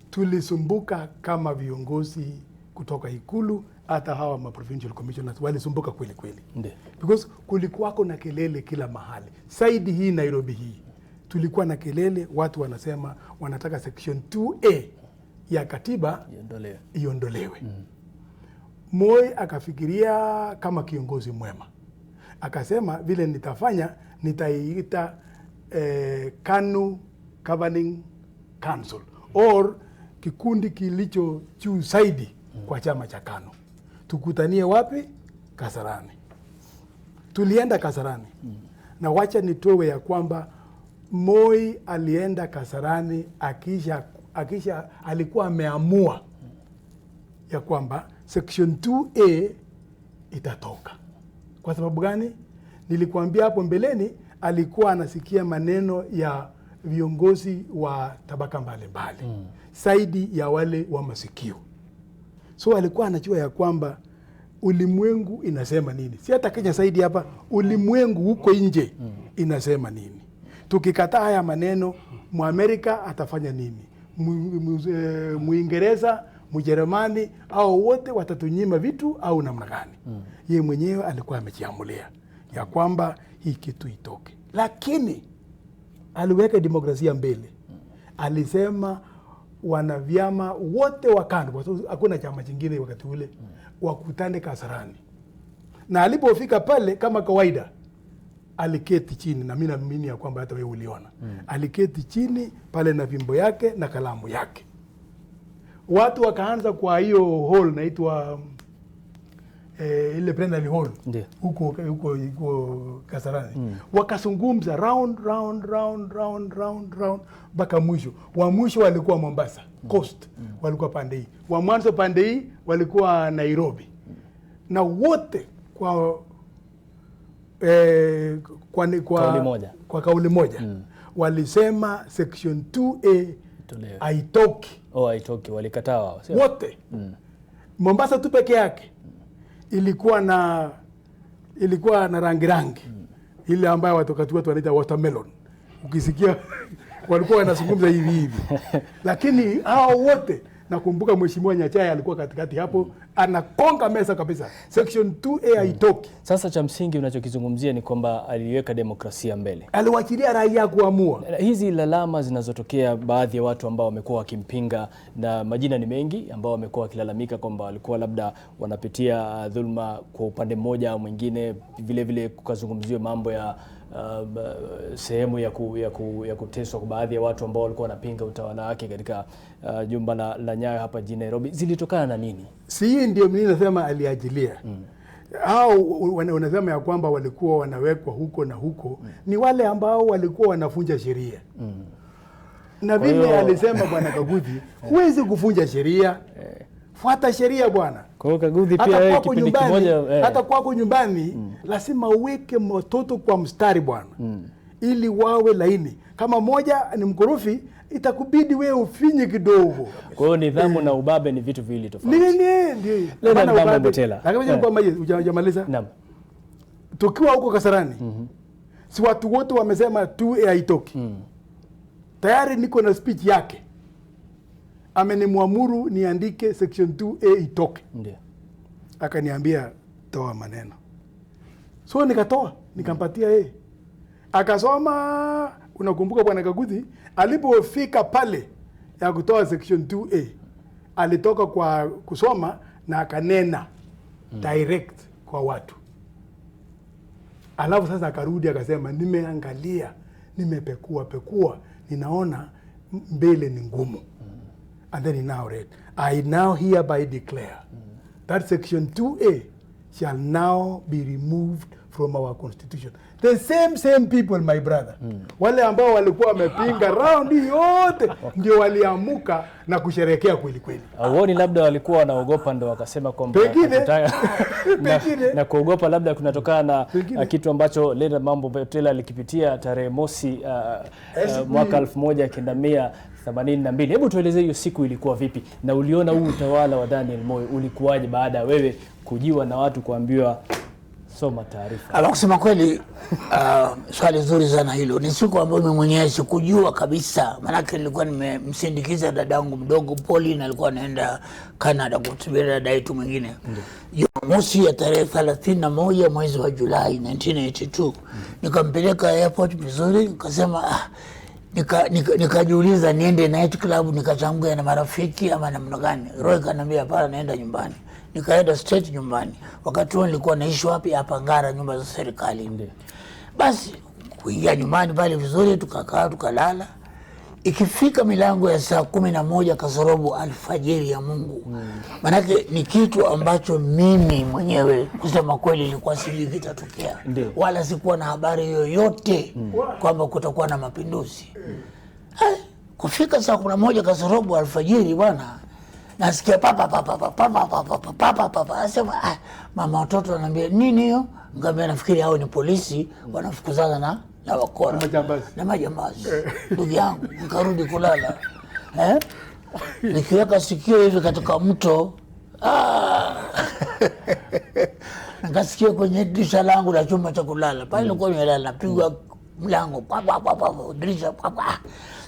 tulisumbuka kama viongozi kutoka Ikulu, hata hawa provincial commissioners walisumbuka kweli kweli. Because kulikuwako na kelele kila mahali. Saidi hii Nairobi hii, tulikuwa na kelele, watu wanasema wanataka section 2A ya katiba iondolewe. Moi akafikiria kama kiongozi mwema. Akasema vile nitafanya, nitaiita KANU Governing Council or kikundi kilicho juu zaidi kwa chama cha KANU. Tukutanie wapi? Kasarani. Tulienda Kasarani. Na wacha nitowe ya kwamba Moi alienda Kasarani akisha alikuwa ameamua ya kwamba section 2A itatoka. Kwa sababu gani? Nilikuambia hapo mbeleni, alikuwa anasikia maneno ya viongozi wa tabaka mbalimbali zaidi ya wale wa masikio. So alikuwa anajua ya kwamba ulimwengu inasema nini. Si hata Kenya zaidi hapa, ulimwengu huko nje inasema nini. Tukikataa haya maneno, Muamerika atafanya nini? Muingereza, Mjerumani, au wote watatunyima vitu au namna gani? Yeye mwenyewe alikuwa amejiamulia ya kwamba hii kitu itoke. Lakini aliweka demokrasia mbele. Alisema wanavyama wote wa KANU, kwa sababu hakuna chama kingine wakati ule, wakutane Kasarani. Na alipofika pale kama kawaida, aliketi chini, na mimi naamini ya kwamba hata wewe uliona. Aliketi chini pale na fimbo yake na kalamu yake. Watu wakaanza kwa hiyo hall naitwa ile plenary hall huko Kasarani. Wakazungumza round mpaka mwisho. Wa mwisho walikuwa Mombasa Coast, walikuwa pande hii. Wa mwanzo pande hii walikuwa Nairobi. Na wote kwa kauli moja walisema section 2A haitoki. Haitoki, walikataa wao. Wote. Mombasa tu peke yake ilikuwa na rangi ile ambayo watu wanaita watermelon. Ukisikia walikuwa wanazungumza hivi. Lakini hao wote, nakumbuka Mheshimiwa Nyachaya alikuwa katikati hapo, anakonga mesa kabisa. Section 2A haitoki. Sasa cha msingi unachokizungumzia ni kwamba aliweka demokrasia mbele. Aliwachilia raia kuamua. Hizi lalama zinazotokea baadhi ya watu ambao wamekuwa wakimpinga, na majina ni mengi ambao wamekuwa wakilalamika kwamba walikuwa labda wanapitia dhulma kwa upande mmoja au mwingine, vile vile kukazungumziwa mambo ya sehemu ya kuteswa kwa baadhi ya watu ambao walikuwa wanapinga utawala wake katika jumba la Nyayo hapa jijini Nairobi. Zilitokana na nini? Si hii ndio mimi nasema aliajilia. Hao wanasema ya kwamba walikuwa wanawekwa huko na huko, ni wale ambao walikuwa wanafunja sheria. Na vile alisema Bwana Kaguthi, huwezi kufunja sheria. Fuata sheria bwana. Kwa hiyo Kaguthi pia yeye kipindi kimoja hata kwako nyumbani lazima uweke watoto kwa mstari bwana. Ili wawe laini. Kama moja ni mkorofi, itakubidi wewe ufinye kidogo. Kwa hiyo nidhamu na ubabe ni vitu viwili tofauti. Ndio. Bana ubabe tela. Lakini kwa maji hujamaliza? Naam. Tukiwa huko Kasarani. Si watu wote wamesema 2A haitoki. Tayari niko na speech yake. Amenimwamuru niandike section 2A itoke. Ndio. Akaniambia toa maneno. So nikatoa, nikampatia yeye. Akasoma. Unakumbuka Bwana Kaguthi alipofika pale ya kutoa section 2A, alitoka kwa kusoma na akanena direct kwa watu. Alafu sasa akarudi akasema, nimeangalia, nimepekua, ninaona mbele ni ngumu. And then he now read, I now hereby declare that section 2A shall now be removed from our constitution. The same people, my brother. Wale ambao walikuwa wamepinga round yote ndio waliamuka na kusherehekea kweli kweli. Auoni labda walikuwa wanaogopa ndo wakasema kwamba na kuogopa labda kunatokana na kitu ambacho Leonard Mambo Mbotela alikipitia tarehe mosi mwaka 1982. Hebu tueleze hiyo siku ilikuwa vipi na uliona huu utawala wa Daniel Moi ulikuwaje baada ya wewe kujiwa na watu kuambiwa soma taarifa? Kusema kweli, swali zuri sana hilo. Ni siku ambayo mimi mwenyewe sikujua kabisa, maana nilikuwa nimemsindikiza dadangu mdogo Poli na alikuwa anaenda Canada kutembelea dada yetu mwingine. Jumamosi ya tarehe 31 mwezi wa Julai 1982 nikampeleka airport vizuri, nikasema nikajiuliza niende night club nikachangua na marafiki ama namna gani. Roy kanambia hapana, naenda nyumbani. Nikaenda straight nyumbani. Wakati huo nilikuwa naishi wapi? Hapa Ngara, nyumba za serikali. Basi kuingia nyumbani pale vizuri, tukakaa tukalala. Ikifika milango ya saa 11 kasorobo alfajiri ya Mungu. Manake ni kitu ambacho mimi mwenyewe kusema kweli nilikuwa sijui kitatokea. Wala sikuwa na habari yoyote kwamba kutakuwa na mapinduzi. Kufika saa 11 kasorobo alfajiri bwana, nasikia papa. Asema mama watoto ananiambia nini hiyo? Ngambia nafikiri hao ni polisi wanafukuzana na wakora na majambazi. Ndugu yangu nikarudi kulala. Nikiweka sikio hivi katika mto, nikasikia kwenye dirisha langu la chumba cha kulala. Pale nilikuwa nimelala, napigwa mlango dirisha.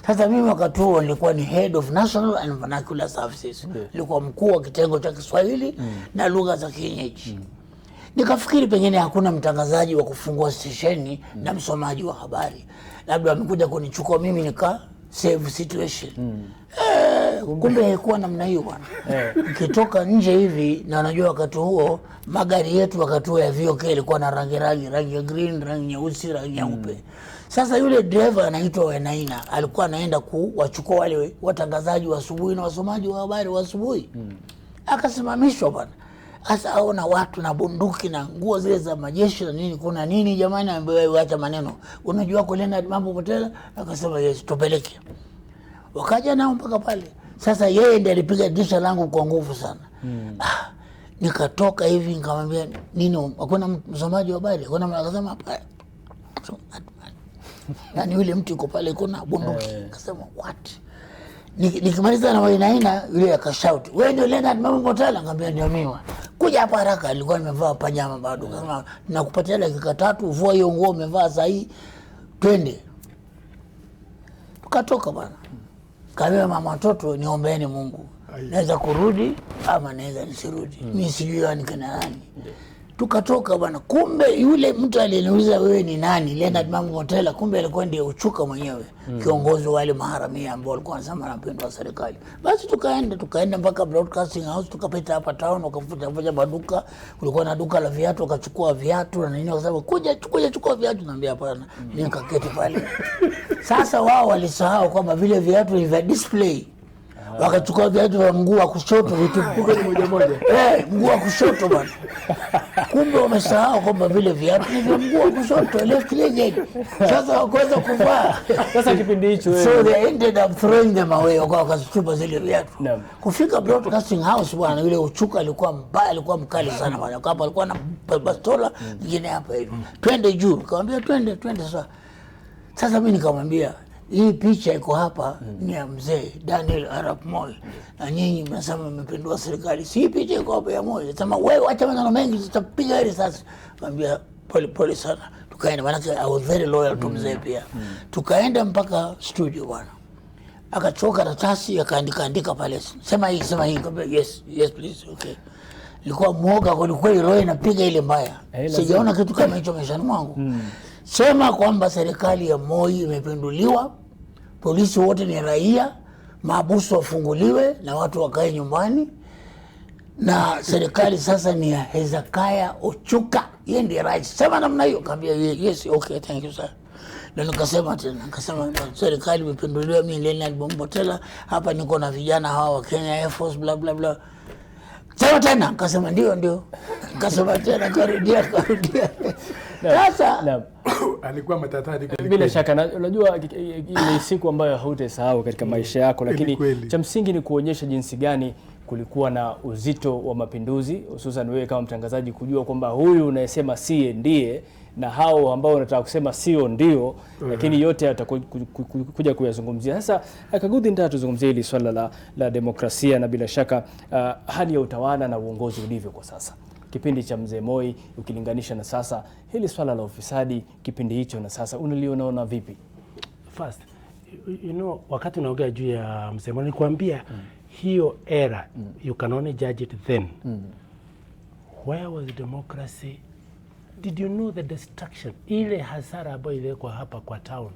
Sasa mimi wakati huo nilikuwa ni Head of National and Vernacular Services. Nilikuwa mkuu wa kitengo cha Kiswahili na lugha za kienyeji. Nikafikiri pengine hakuna mtangazaji wa kufungua stesheni na msomaji wa habari. Labda wamekuja kunichukua mimi nika save situation. Kumbe haikuwa namna hiyo bwana. Nikitoka nje hivi na unajua wakati huo magari yetu wakati huo ya VOK ilikuwa na rangi ya green, rangi nyeusi, rangi nyeupe. Sasa yule driver anaitwa Wenaina alikuwa anaenda kuwachukua wale watangazaji wa asubuhi na wasomaji wa habari wa asubuhi. Akasimamishwa bwana. Sasa aona watu na bunduki na nguo zile za majeshi na nini, kuna nini jamani? Ambaye waacha maneno, unajua kulenda Mambo Mbotela? Akasema yes, tupeleke. Wakaja nao mpaka pale. Sasa yeye ndiye alipiga dirisha langu kwa nguvu sana. Nikatoka hivi nikamwambia nini, hakuna msomaji wa habari? Hakuna. Akasema hapa. Yani yule mtu yuko pale kuna bunduki. Akasema what? Nikimaliza na Wenaina yule akashout, wewe ndio Leonard Mambo Mbotela? Ngambia ndio mimi. Kuja hapa haraka. Alikuwa nimevaa pajama bado. Akasema nakupatia dakika 3, vua hiyo nguo umevaa sasa hii, twende. Tukatoka bwana. Kaambia mama watoto, niombeeni Mungu. Naweza kurudi ama naweza nisirudi. Mimi sijui yani kana nani. Tukatoka bwana. Kumbe yule mtu aliyeniuliza wewe ni nani, Leonard Mambo Mbotela, kumbe alikuwa ndiye Uchuka mwenyewe, kiongozi wale maharamia ambao walikuwa wanasema anapendwa serikali. Basi tukaenda mpaka Broadcasting House, tukapita hapa town, wakafuta maduka, kulikuwa na duka la viatu, wakachukua viatu na nini, wakasema kuja chukua viatu. Naambia hapana, nikaketi pale. Sasa wao walisahau kwamba vile viatu ni vya display. Wakachukua viatu vya mguu wa kushoto, vitu moja. Mguu wa kushoto bwana. Kumbe wamesahau kwamba vile viatu ni vya mguu wa kushoto, left leg. Sasa wakaweza kuvaa. Sasa kipindi hicho wewe. So they ended up throwing them away, wakazitupa zile viatu. Kufika Broadcasting House bwana, yule Uchuka alikuwa mbaya, alikuwa mkali sana bwana. Hapa alikuwa na bastola nyingine hapa hivi. Twende juu. Nikamwambia twende sasa. Sasa mimi nikamwambia hii picha iko hapa ni ya mzee Daniel Arap Moi. Na nyinyi mnasema mmepindua serikali. Si picha iko hapa ya Moi. Sema wewe acha maneno mengi, tutapiga hili sasa. Nikamwambia pole sana. Tukaenda, maana I was very loyal to mzee pia. Tukaenda mpaka studio bwana. Akachoka karatasi akaandika pale. Sema hii. Nikamwambia yes please, okay. Nilikuwa muoga kwa kweli, roho inapiga ile mbaya. Sijaona kitu kama hicho maishani mwangu. Sema kwamba serikali ya Moi imepinduliwa, polisi wote ni raia, mahabusu wafunguliwe na watu wakae nyumbani, na serikali sasa ni ya Hezekiah Uchuka, yeye ndiye rais. Sema namna hiyo. Kaambia yes, okay, thank you sir. Ndio nikasema serikali imepinduliwa, mimi Leonard Bombotela hapa, niko na vijana hawa wa Kenya Air Force bla bla bla. Sema tena, nikasema ndio. Nikasema tena, karudia. Sasa alikuwa matatani kweli. Bila shaka unajua ile siku ambayo hautasahau katika maisha yako, lakini cha msingi ni kuonyesha jinsi gani kulikuwa na uzito wa mapinduzi, hususan wewe kama mtangazaji kujua kwamba huyu unayesema si ndiye na hao ambao unataka kusema sio ndio, lakini yote atakuja kuyazungumzia. Sasa Kaguthi, ndio tuzungumzie hili swala la demokrasia na bila shaka hali ya utawala na uongozi ulivyo kwa sasa. Kipindi cha Mzee Moi ukilinganisha na sasa, hili swala la ufisadi kipindi hicho na sasa unaliona vipi? First, wakati unaongea juu ya Mzee Moi nilikwambia hiyo era you can only judge it then. Where was democracy? Did you know the destruction, ile hasara ambayo ilikuwa hapa kwa town?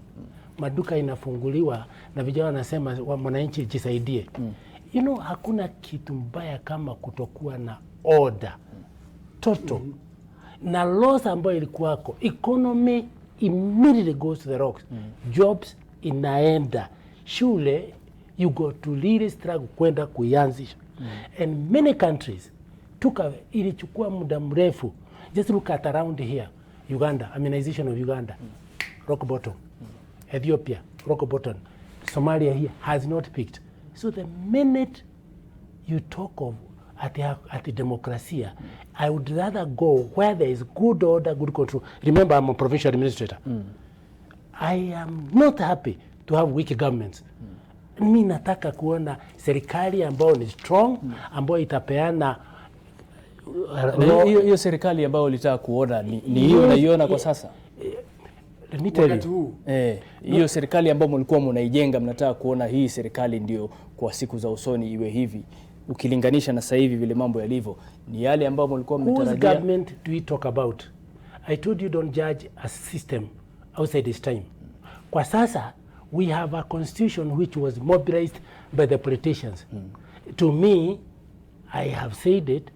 Maduka inafunguliwa na vijana wanasema mwananchi jisaidie. Hakuna kitu mbaya kama kutokuwa na order total na loss ambayo ilikuwako. Economy immediately goes to the rocks. Jobs inaenda. Shule you go to really struggle kwenda kuianzisha. And many countries ilichukua muda mrefu. Just look at around here. Uganda, immunization of Uganda, rock bottom. Ethiopia, rock bottom. Somalia here has not picked. So the minute you talk of at the democracy, I would rather go where there is good order, good control. Remember, I'm a provincial administrator. I am not happy to have weak governments. Mimi nataka kuona serikali ambayo ni strong, ambayo itapeana hiyo serikali ambayo ulitaka kuona ni hiyo unaiona kwa sasa? Hiyo serikali ambayo mlikuwa mnaijenga, mnataka kuona hii serikali ndio kwa siku za usoni iwe hivi, ukilinganisha na sasa hivi vile mambo yalivyo, ni yale ambayo mlikuwa mnatarajia? Whose government do we talk about? I told you don't judge a system outside its time. Kwa sasa we have a constitution which was mobilized by the politicians. To me, I have said it,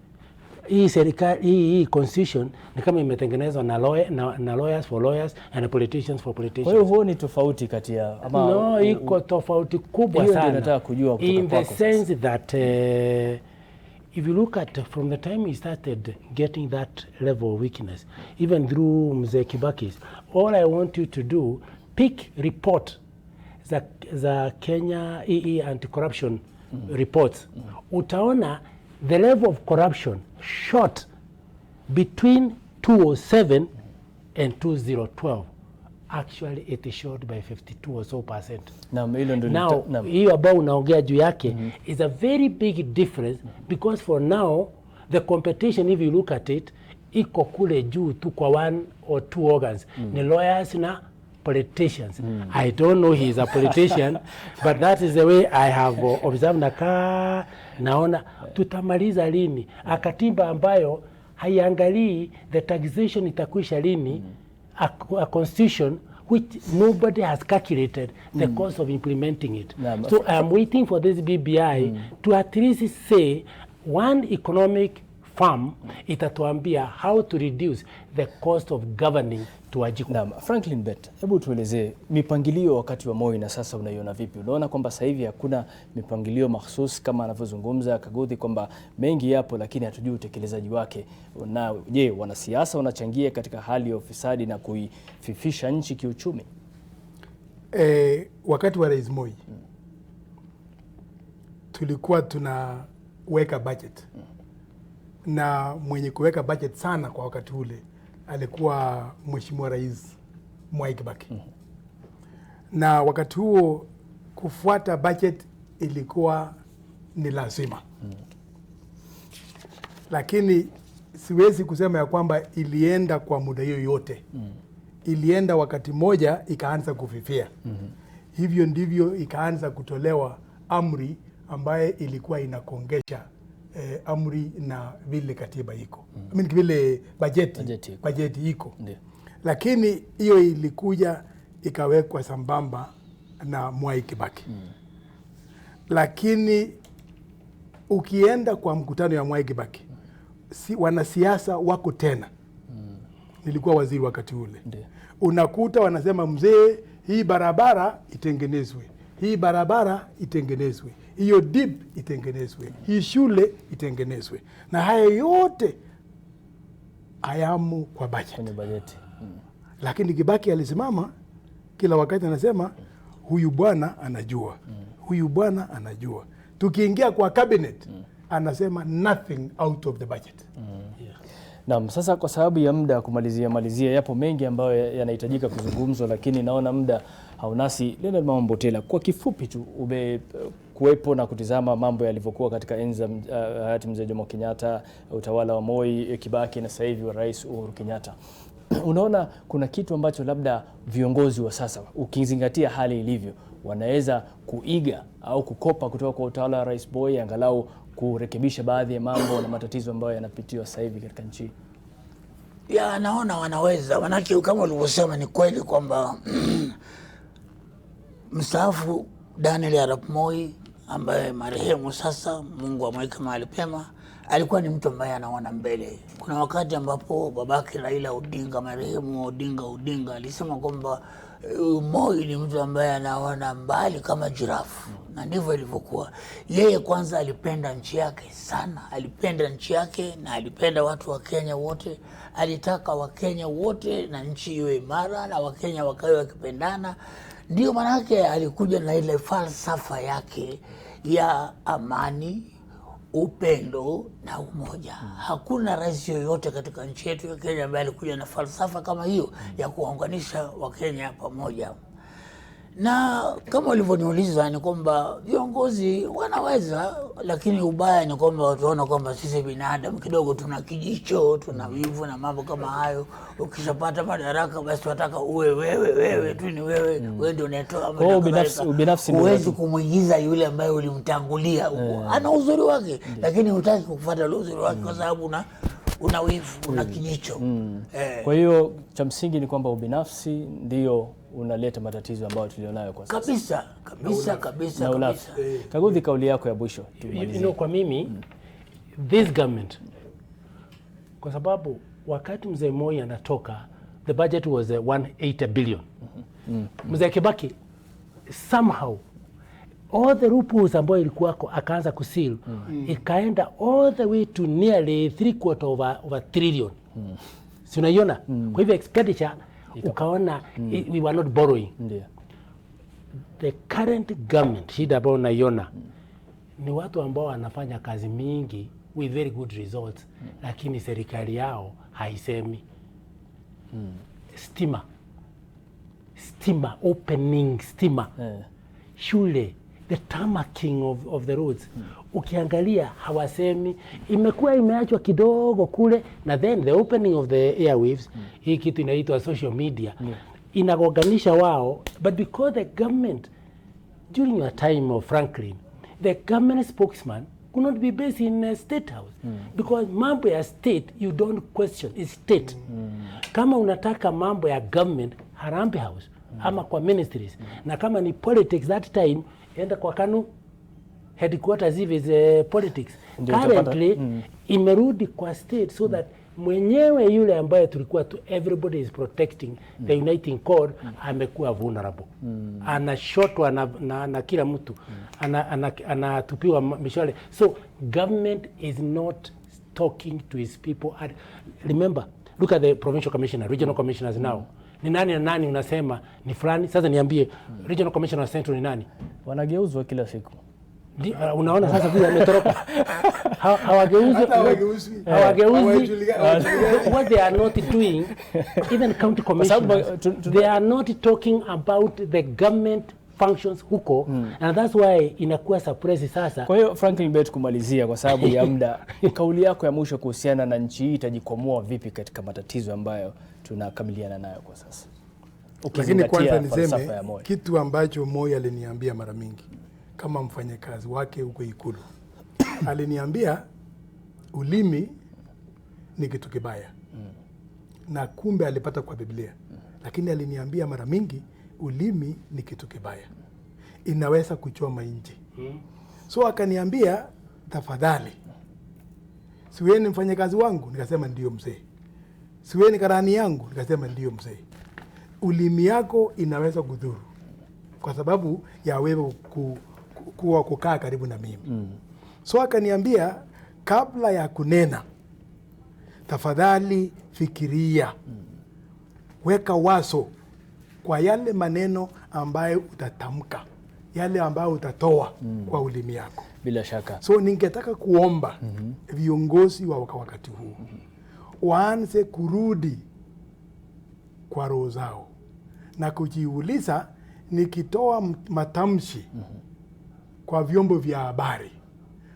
hii constitution ni kama imetengenezwa na lawyers for lawyers and politicians for politicians. Kwa hiyo huoni tofauti kati ya No, iko tofauti kubwa sana. Nataka kujua kutoka in the sense that if you look at from the time he started getting that level of weakness, even through Mzee Kibaki's, all I want you to do, pick report za Kenya anti-corruption reports. Utaona the level of corruption shot between 2007 and 2012. Actually it is short by 52 or so %. Now, hiyo ambao unaongea juu yake is a very big difference, because for now the competition, if you look at it, iko kule juu tu kwa one or two organs. Ni lawyers na politicians. I don't know he is a politician, but that is the way I have observed. Naona tutamaliza lini akatiba ambayo haiangalii the taxation itakwisha lini, a constitution which nobody has calculated the cost of implementing it. So I am waiting for this BBI to at least say one economic firm itatuambia how to reduce the cost of governing to Ajiku. Franklin Bet, hebu tuelezee mipangilio wakati wa Moi na sasa unaiona vipi? Unaona kwamba sasa hivi hakuna mipangilio mahsusi kama anavyozungumza Kaguthi kwamba mengi yapo lakini hatujui utekelezaji wake? Na je, wanasiasa wanachangia katika hali ya ufisadi na kuififisha nchi kiuchumi? Wakati wa Rais Moi tulikuwa tunaweka budget. Na mwenye kuweka budget sana kwa wakati ule alikuwa Mheshimiwa Rais Mwai Kibaki. Na wakati huo kufuata budget ilikuwa ni lazima. Lakini siwezi kusema ya kwamba ilienda kwa muda hiyo yote. Ilienda wakati moja ikaanza kufifia. Hivyo ndivyo ikaanza kutolewa amri ambaye ilikuwa inakongesha amri na vile katiba iko. Vile bajeti iko. Lakini hiyo ilikuja ikawekwa sambamba na Mwai Kibaki. Lakini ukienda kwa mkutano ya Mwai Kibaki, wanasiasa wako tena. nilikuwa waziri wakati ule. Unakuta wanasema mzee, hii barabara itengenezwe, hii barabara itengenezwe, hiyo dip itengenezwe, hii shule itengenezwe, na haya yote hayamu kwa budget. Lakini Kibaki alisimama kila wakati anasema huyu bwana anajua, huyu bwana anajua. Tukiingia kwa cabinet anasema nothing out of the budget. Naam, sasa kwa sababu ya muda kumalizia, yapo mengi ambayo yanahitajika kuzungumzwa, lakini naona muda haunasi. Leonard Mama Mbotela, kwa kifupi tu, kuwepo na kutizama mambo yalivyokuwa katika enzi za hayati mzee Jomo Kenyatta, utawala wa Moi, Kibaki na sasa hivi wa Rais Uhuru Kenyatta. Unaona kuna kitu ambacho labda viongozi wa sasa, ukizingatia hali ilivyo, wanaweza kuiga au kukopa kutoka kwa utawala wa Rais Moi, angalau kurekebisha baadhi ya mambo na matatizo ambayo yanapitiwa sasa hivi katika nchi? Ya, naona wanaweza. Manake kama ulivyosema ni kweli kwamba mstaafu Daniel Arap Moi ambaye marehemu sasa, Mungu amweke mahali pema, alikuwa ni mtu ambaye anaona mbele. Kuna wakati ambapo babake Raila Odinga, marehemu Odinga alisema kwamba Moi ni mtu ambaye anaona mbali kama jirafu, na ndivyo ilivyokuwa. Yeye kwanza alipenda nchi yake sana, alipenda nchi yake na alipenda watu wa Kenya wote. Alitaka Wakenya wote na nchi iwe imara na Wakenya wakawe wakipendana. Ndio manake alikuja na ile falsafa yake ya amani, upendo na umoja. Hakuna rais yoyote katika nchi yetu ya Kenya ambaye alikuja na falsafa kama hiyo ya kuwaunganisha Wakenya pamoja. Na kama ulivyoniuliza ni kwamba viongozi wanaweza, lakini ubaya ni kwamba wataona kwamba sisi binadamu kidogo tuna kijicho, tuna wivu na mambo kama hayo. Ukishapata madaraka basi wataka uwe wewe tu, ni wewe ndio unatoa ubinafsi. Huwezi kumwingiza yule ambaye ulimtangulia. Ana uzuri wake, lakini hutaki kufuata uzuri wake kwa sababu una wivu, una kijicho. Kwa hiyo cha msingi ni kwamba ubinafsi ndio unaleta matatizo ambayo tulionayo kwa sasa. Kabisa. Kaguthi, kauli yako ya mwisho tumalizie. Kwa mimi this government, kwa sababu wakati mzee Moi anatoka, the budget was 180 billion. Mzee Kibaki somehow all the loopholes ambayo ilikuwako akaanza kuseal, ikaenda all the way to nearly 3/4 of a trillion. Si unaiona? Kwa hivyo expenditure ukaona we were not borrowing. The current government, shida ambayo unaiona ni watu ambao wanafanya kazi mingi with very good results, lakini serikali yao haisemi. Stima, opening stima, shule, the tarmacking of the roads. Ukiangalia hawasemi, imekuwa imeachwa kidogo kule, na then the opening of the airwaves, hii kitu inaitwa social media, inagoganisha wao. But because the government, during your time of Franklin, the government spokesman could not be based in a state house, because mambo ya state you don't question, it's state. Kama unataka mambo ya government, Harambee House ama kwa ministries, na kama ni politics that time, enda kwa KANU headquarters if is politics. Currently imerudi kwa state, so that mwenyewe yule ambaye tulikuwa everybody is protecting the uniting cord amekuwa vulnerable. Anashotwa na kila mtu, anatupiwa mishale. So government is not talking to his people. Remember, look at the provincial commissioner, regional commissioners now. Ni nani na nani unasema ni fulani? Sasa niambie, regional commissioner wa Central ni nani? Wanageuzwa kila siku. Unaona sasa pia ametoroka. Hawageuzi. What they are not doing, even county commissioners, they are not talking about the government functions huko, and that's why inakuwa surprise sasa. Kwa hiyo Franklin Bet, kumalizia kwa sababu ya muda, kauli yako ya mwisho kuhusiana na nchi hii itajikwamua vipi katika matatizo ambayo tunakabiliana nayo kwa sasa? Lakini kwanza niseme kitu ambacho Moi aliniambia mara mingi kama mfanyakazi wake huko Ikulu. Aliniambia ulimi ni kitu kibaya. Na kumbe alipata kwa Biblia. Lakini aliniambia mara mingi ulimi ni kitu kibaya, inaweza kuchoma nje. So akaniambia, tafadhali, si wewe ni mfanyakazi wangu? Nikasema ndio mzee. siwe ni karani yangu? Nikasema ndio mzee, ulimi yako inaweza kudhuru kwa sababu ya wewe kukaa karibu na mimi. So akaniambia, kabla ya kunena, tafadhali fikiria, weka wazo kwa yale maneno ambayo utatamka, yale ambayo utatoa kwa ulimi yako. Bila shaka. So ningetaka kuomba viongozi wa wakati huu waanze kurudi kwa roho zao na kujiuliza, nikitoa matamshi kwa vyombo vya habari,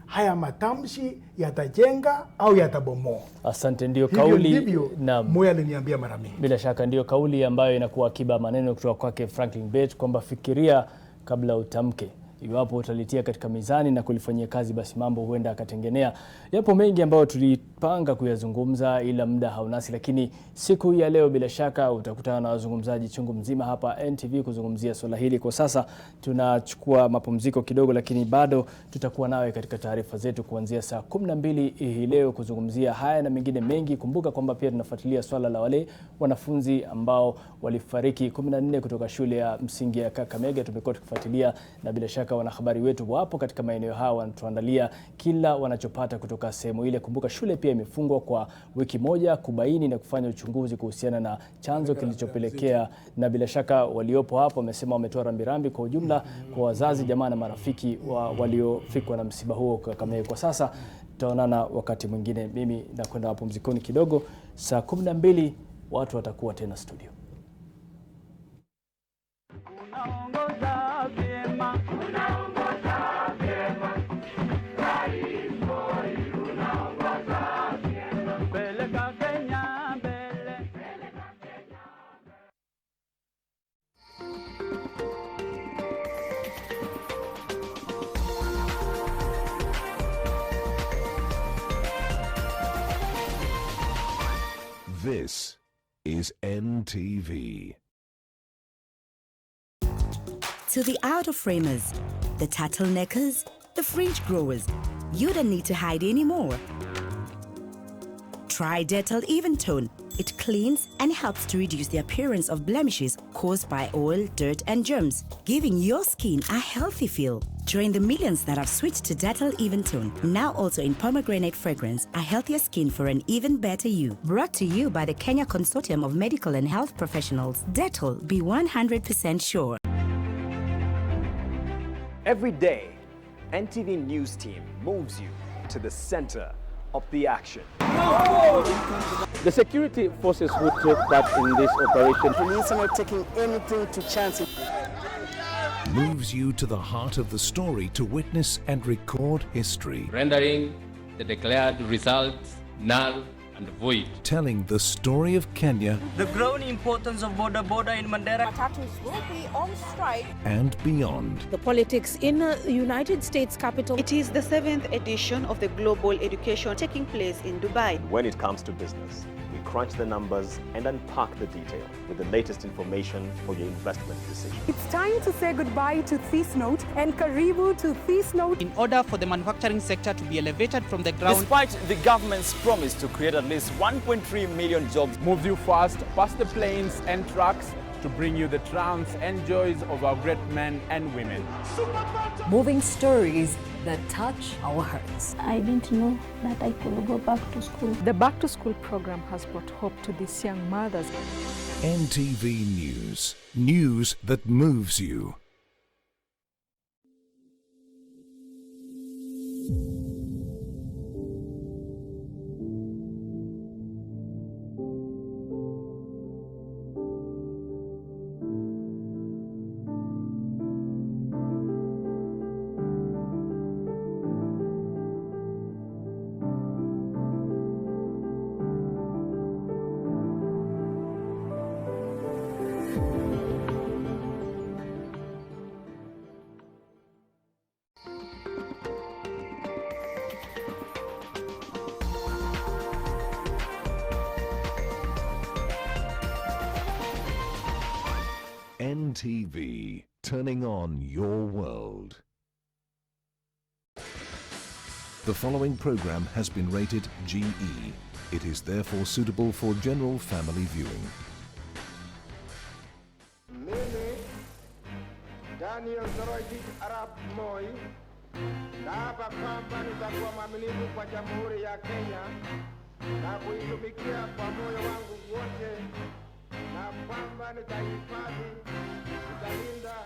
haya matamshi yatajenga au yatabomoa? Asante. Ndio kauli Moi aliniambia mara mingi. Bila shaka ndio kauli ambayo inakuwa akiba maneno kutoka kwake Franklin Bet, kwamba fikiria kabla utamke. Iwapo utalitia katika mizani na kulifanyia kazi, basi mambo huenda akatengenea. Yapo mengi ambayo tulipanga kuyazungumza, ila muda haunasi, lakini siku hii ya leo bila shaka utakutana na wazungumzaji chungu mzima hapa NTV kuzungumzia swala hili. Kwa sasa tunachukua mapumziko kidogo, lakini bado tutakuwa nawe katika taarifa zetu kuanzia saa 12 hii leo kuzungumzia haya na mengine mengi. Kumbuka kwamba pia tunafuatilia swala la wale wanafunzi ambao walifariki 14 kutoka shule ya msingi ya Kakamega. Tumekuwa tukifuatilia, na bila shaka wanahabari wetu wapo katika maeneo haya wanatuandalia kila wanachopata kutoka sehemu ile. Kumbuka shule pia imefungwa kwa wiki moja kubaini na kufanya uchunguzi kuhusiana na chanzo kilichopelekea, na bila shaka waliopo hapo wamesema wametoa rambirambi kwa ujumla kwa wazazi, jamaa na marafiki waliofikwa na msiba huo Kakamega. Kwa sasa tutaonana wakati mwingine. Mimi nakwenda mapumzikoni kidogo. Saa 12 watu watakuwa tena studio. This is NTV. To the out-of-framers, the turtleneckers, the fringe growers, you don't need to hide anymore. Try Dettol Even Tone. It cleans and helps to reduce the appearance of blemishes caused by oil, dirt and germs, giving your skin a healthy feel. Join the millions that have switched to Dettol Even Tone, now also in pomegranate fragrance, a healthier skin for an even better you. Brought to you by the Kenya Consortium of Medical and Health Professionals. Dettol, be 100% sure. Every day, NTV News Team moves you to the center of the action. The security forces who took part in this operation, police are not taking anything to chance. Moves you to the heart of the story to witness and record history. Rendering the declared results null and void. Telling the story of Kenya. The growing importance of border in Mandera. Matatus will be on strike. And beyond. The politics in the United States capital. It is the 7th edition of the Global Education taking place in Dubai. When it comes to business, we crunch the numbers and unpack the detail with the latest information for your investment decision. It's time to say goodbye to this note and karibu to this note. In order for the manufacturing sector to be elevated from the ground. Despite the government's promise to create at least 1.3 million jobs. Moves you fast past the planes and trucks to bring you the triumphs and joys of our great men and women. Moving stories that touch our hearts. I didn't know that I could go back to school. The Back to School program has brought hope to these young mothers. NTV News. News that moves you. NTV, turning on your world. The following program has been rated GE. It is therefore suitable for general family viewing. Mimi, Daniel Arap Moi, naapa kwamba nitakuwa mwaminifu kwa Jamhuri ya Kenya na kuitumikia kwa moyo wangu wote, na kwamba nitahifadhi, nitalinda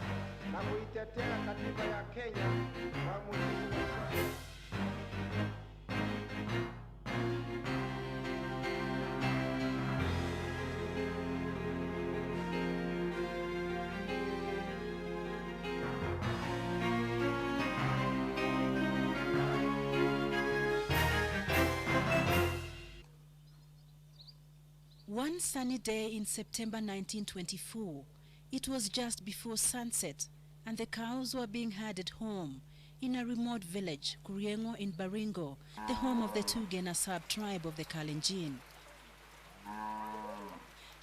na kuitetea katiba ya Kenya kwa mujibu wa sheria. One sunny day in September 1924, it was just before sunset, and the cows were being herded home in a remote village, Kuriengo in Baringo, the home of the Tugena sub-tribe of the Kalenjin.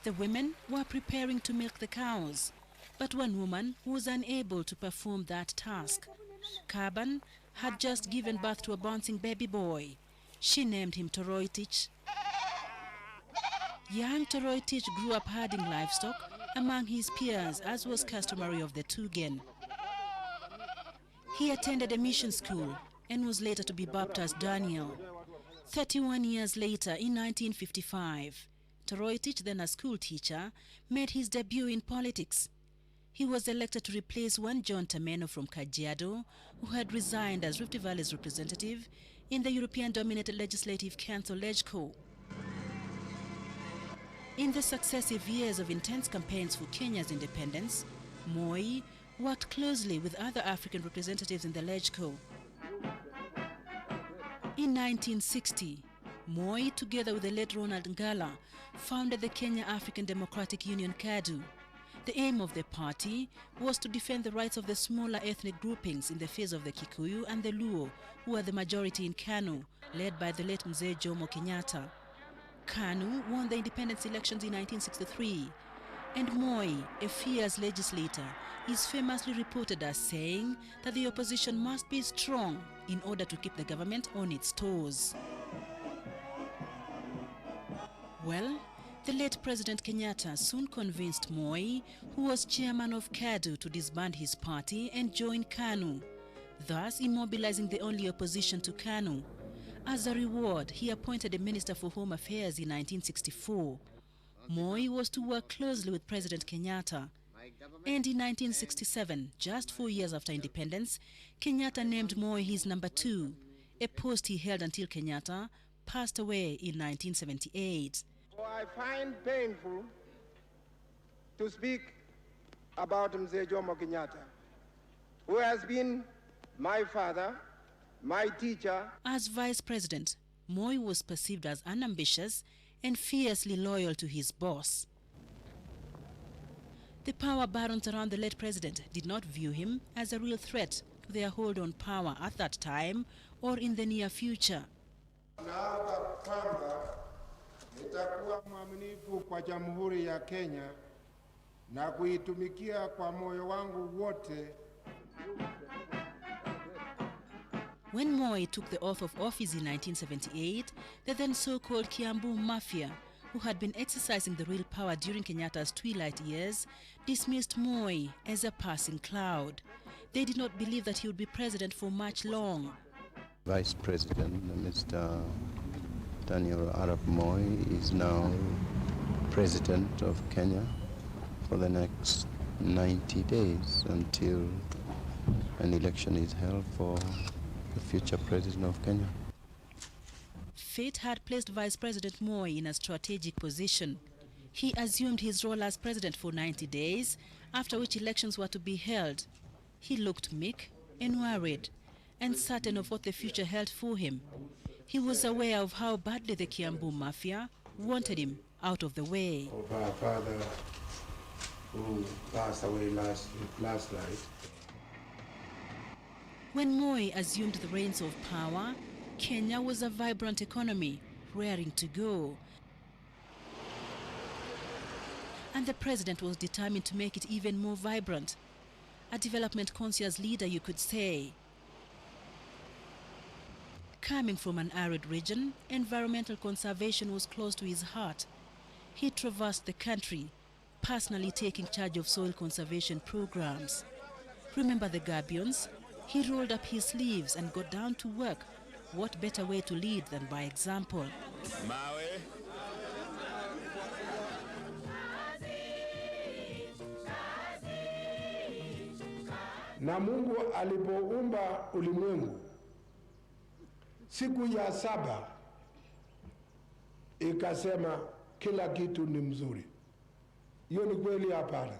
The women were preparing to milk the cows, but one woman was unable to perform that task. Kaban had just given birth to a bouncing baby boy. She named him Toroitich. Young Toroitich grew up herding livestock among his peers, as was customary of the Tugen. He attended a mission school and was later to be baptized Daniel. 31 years later, in 1955, Toroitich, then a school teacher, made his debut in politics. He was elected to replace one John Tameno from Kajiado, who had resigned as Rift Valley's representative in the European-dominated Legislative Council, LegCo. In the successive years of intense campaigns for Kenya's independence, Moi worked closely with other African representatives in the LegCo. In 1960, Moi, together with the late Ronald Ngala, founded the Kenya African Democratic Union KADU. The aim of the party was to defend the rights of the smaller ethnic groupings in the face of the Kikuyu and the Luo, who are the majority in KANU, led by the late Mzee Jomo Kenyatta. KANU won the independence elections in 1963, and Moi, a fierce legislator, is famously reported as saying that the opposition must be strong in order to keep the government on its toes. Well, the late President Kenyatta soon convinced Moi, who was chairman of KADU, to disband his party and join KANU, thus immobilizing the only opposition to KANU. As a reward, he appointed a Minister for Home Affairs in 1964. Moi was to work closely with President Kenyatta. And in 1967, just 4 years after independence, Kenyatta named Moi his number 2, a post he held until Kenyatta passed away in 1978. So I find painful to speak about Mzee Jomo Kenyatta, who has been my father, my teacher. As vice president, Moi was perceived as unambitious and fiercely loyal to his boss. The power barons around the late president did not view him as a real threat to their hold on power at that time or in the near future. Naapa kwamba nitakuwa mwaminifu kwa Jamhuri ya Kenya na kuitumikia kwa moyo wangu wote. When Moi took the oath of office in 1978, the then so-called Kiambu Mafia, who had been exercising the real power during Kenyatta's twilight years, dismissed Moi as a passing cloud. They did not believe that he would be president for much long. Vice President Mr. Daniel Arap Moi is now President of Kenya for the next 90 days until an election is held for the future President of Kenya. Fate had placed Vice President Moi in a strategic position. He assumed his role as president for 90 days, after which elections were to be held. He looked meek and worried, and certain of what the future held for him. He was aware of how badly the Kiambu Mafia wanted him out of the way. Of our father, who passed away last night. When Moi assumed the reins of power, Kenya was a vibrant economy, raring to go. And the president was determined to make it even more vibrant. A development conscious leader, you could say. Coming from an arid region, environmental conservation was close to his heart. He traversed the country, personally taking charge of soil conservation programs. Remember the Gabions? He rolled up his sleeves and got down to work. What better way to lead than by example? Mawe. Na Mungu alipoumba ulimwengu, siku ya 7 ikasema kila kitu ni mzuri. Hiyo ni kweli hapana?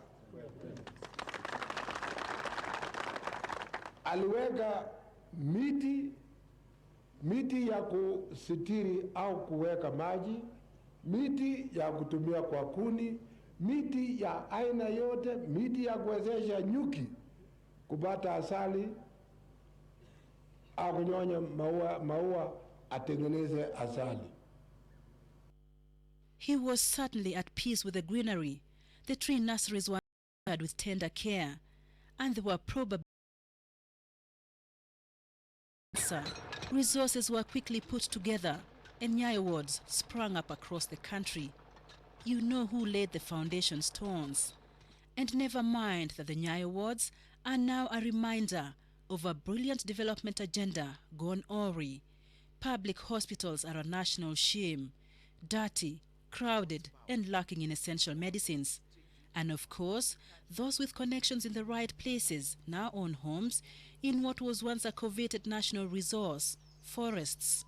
Aliweka miti ya kusitiri au kuweka maji, miti ya kutumia kwa kuni, miti ya aina yote, miti ya kuwezesha nyuki kupata asali au kunyonya maua atengeneze asali. He was certainly at peace with the greenery. The tree nurseries were nurtured with tender care, and there were probably resources were quickly put together, and Nyayo wards sprang up across the country. You know who laid the foundation stones. And never mind that the Nyayo wards are now a reminder of a brilliant development agenda gone awry. Public hospitals are a national shame, dirty, crowded, and lacking in essential medicines. And of course, those with connections in the right places now own homes in what was once a coveted national resource, forests.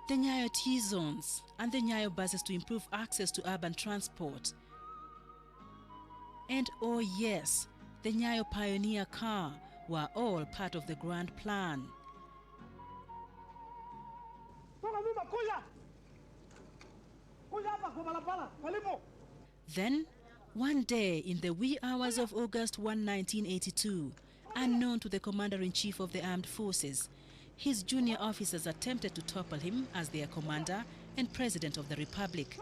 The Nyayo T-zones and the Nyayo buses to improve access to urban transport. And oh yes, the Nyayo Pioneer car were all part of the grand plan. Then, one day in the wee hours of August 1, 1982, unknown to the Commander-in-Chief of the Armed Forces, his junior officers attempted to topple him as their commander and president of the Republic.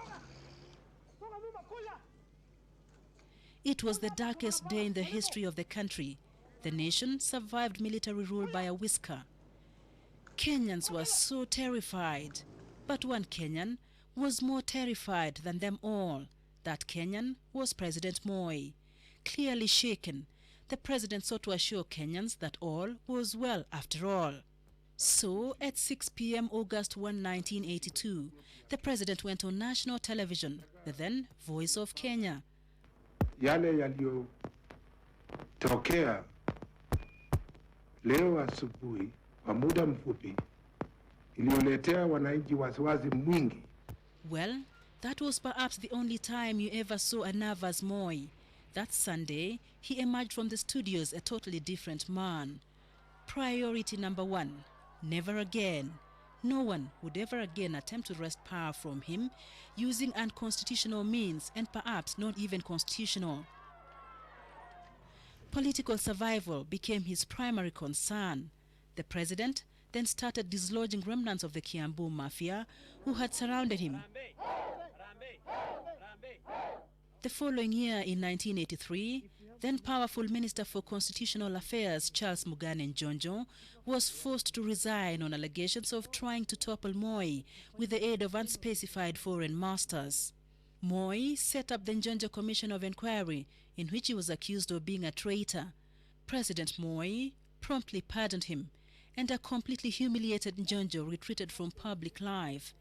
It was the darkest day in the history of the country. The nation survived military rule by a whisker. Kenyans were so terrified, but one Kenyan was more terrified than them all. That Kenyan was President Moi. Clearly shaken, the president sought to assure Kenyans that all was well after all. So, at 6 p.m. August 1, 1982, the president went on national television, the then Voice of Kenya. Yale yaliyotokea leo asubuhi kwa muda mfupi iliyoletea wananchi wasiwasi mwingi. Well, that was perhaps the only time you ever saw a nervous Moi. That Sunday, he emerged from the studios a totally different man. Priority number 1, never again. No one would ever again attempt to wrest power from him using unconstitutional means and perhaps not even constitutional. Political survival became his primary concern. The president then started dislodging remnants of the Kiambu mafia who had surrounded him. The following year, in 1983, then powerful Minister for Constitutional Affairs Charles Mugane Njonjo was forced to resign on allegations of trying to topple Moi with the aid of unspecified foreign masters. Moi set up the Njonjo Commission of Inquiry, in which he was accused of being a traitor. President Moi promptly pardoned him, and a completely humiliated Njonjo retreated from public life.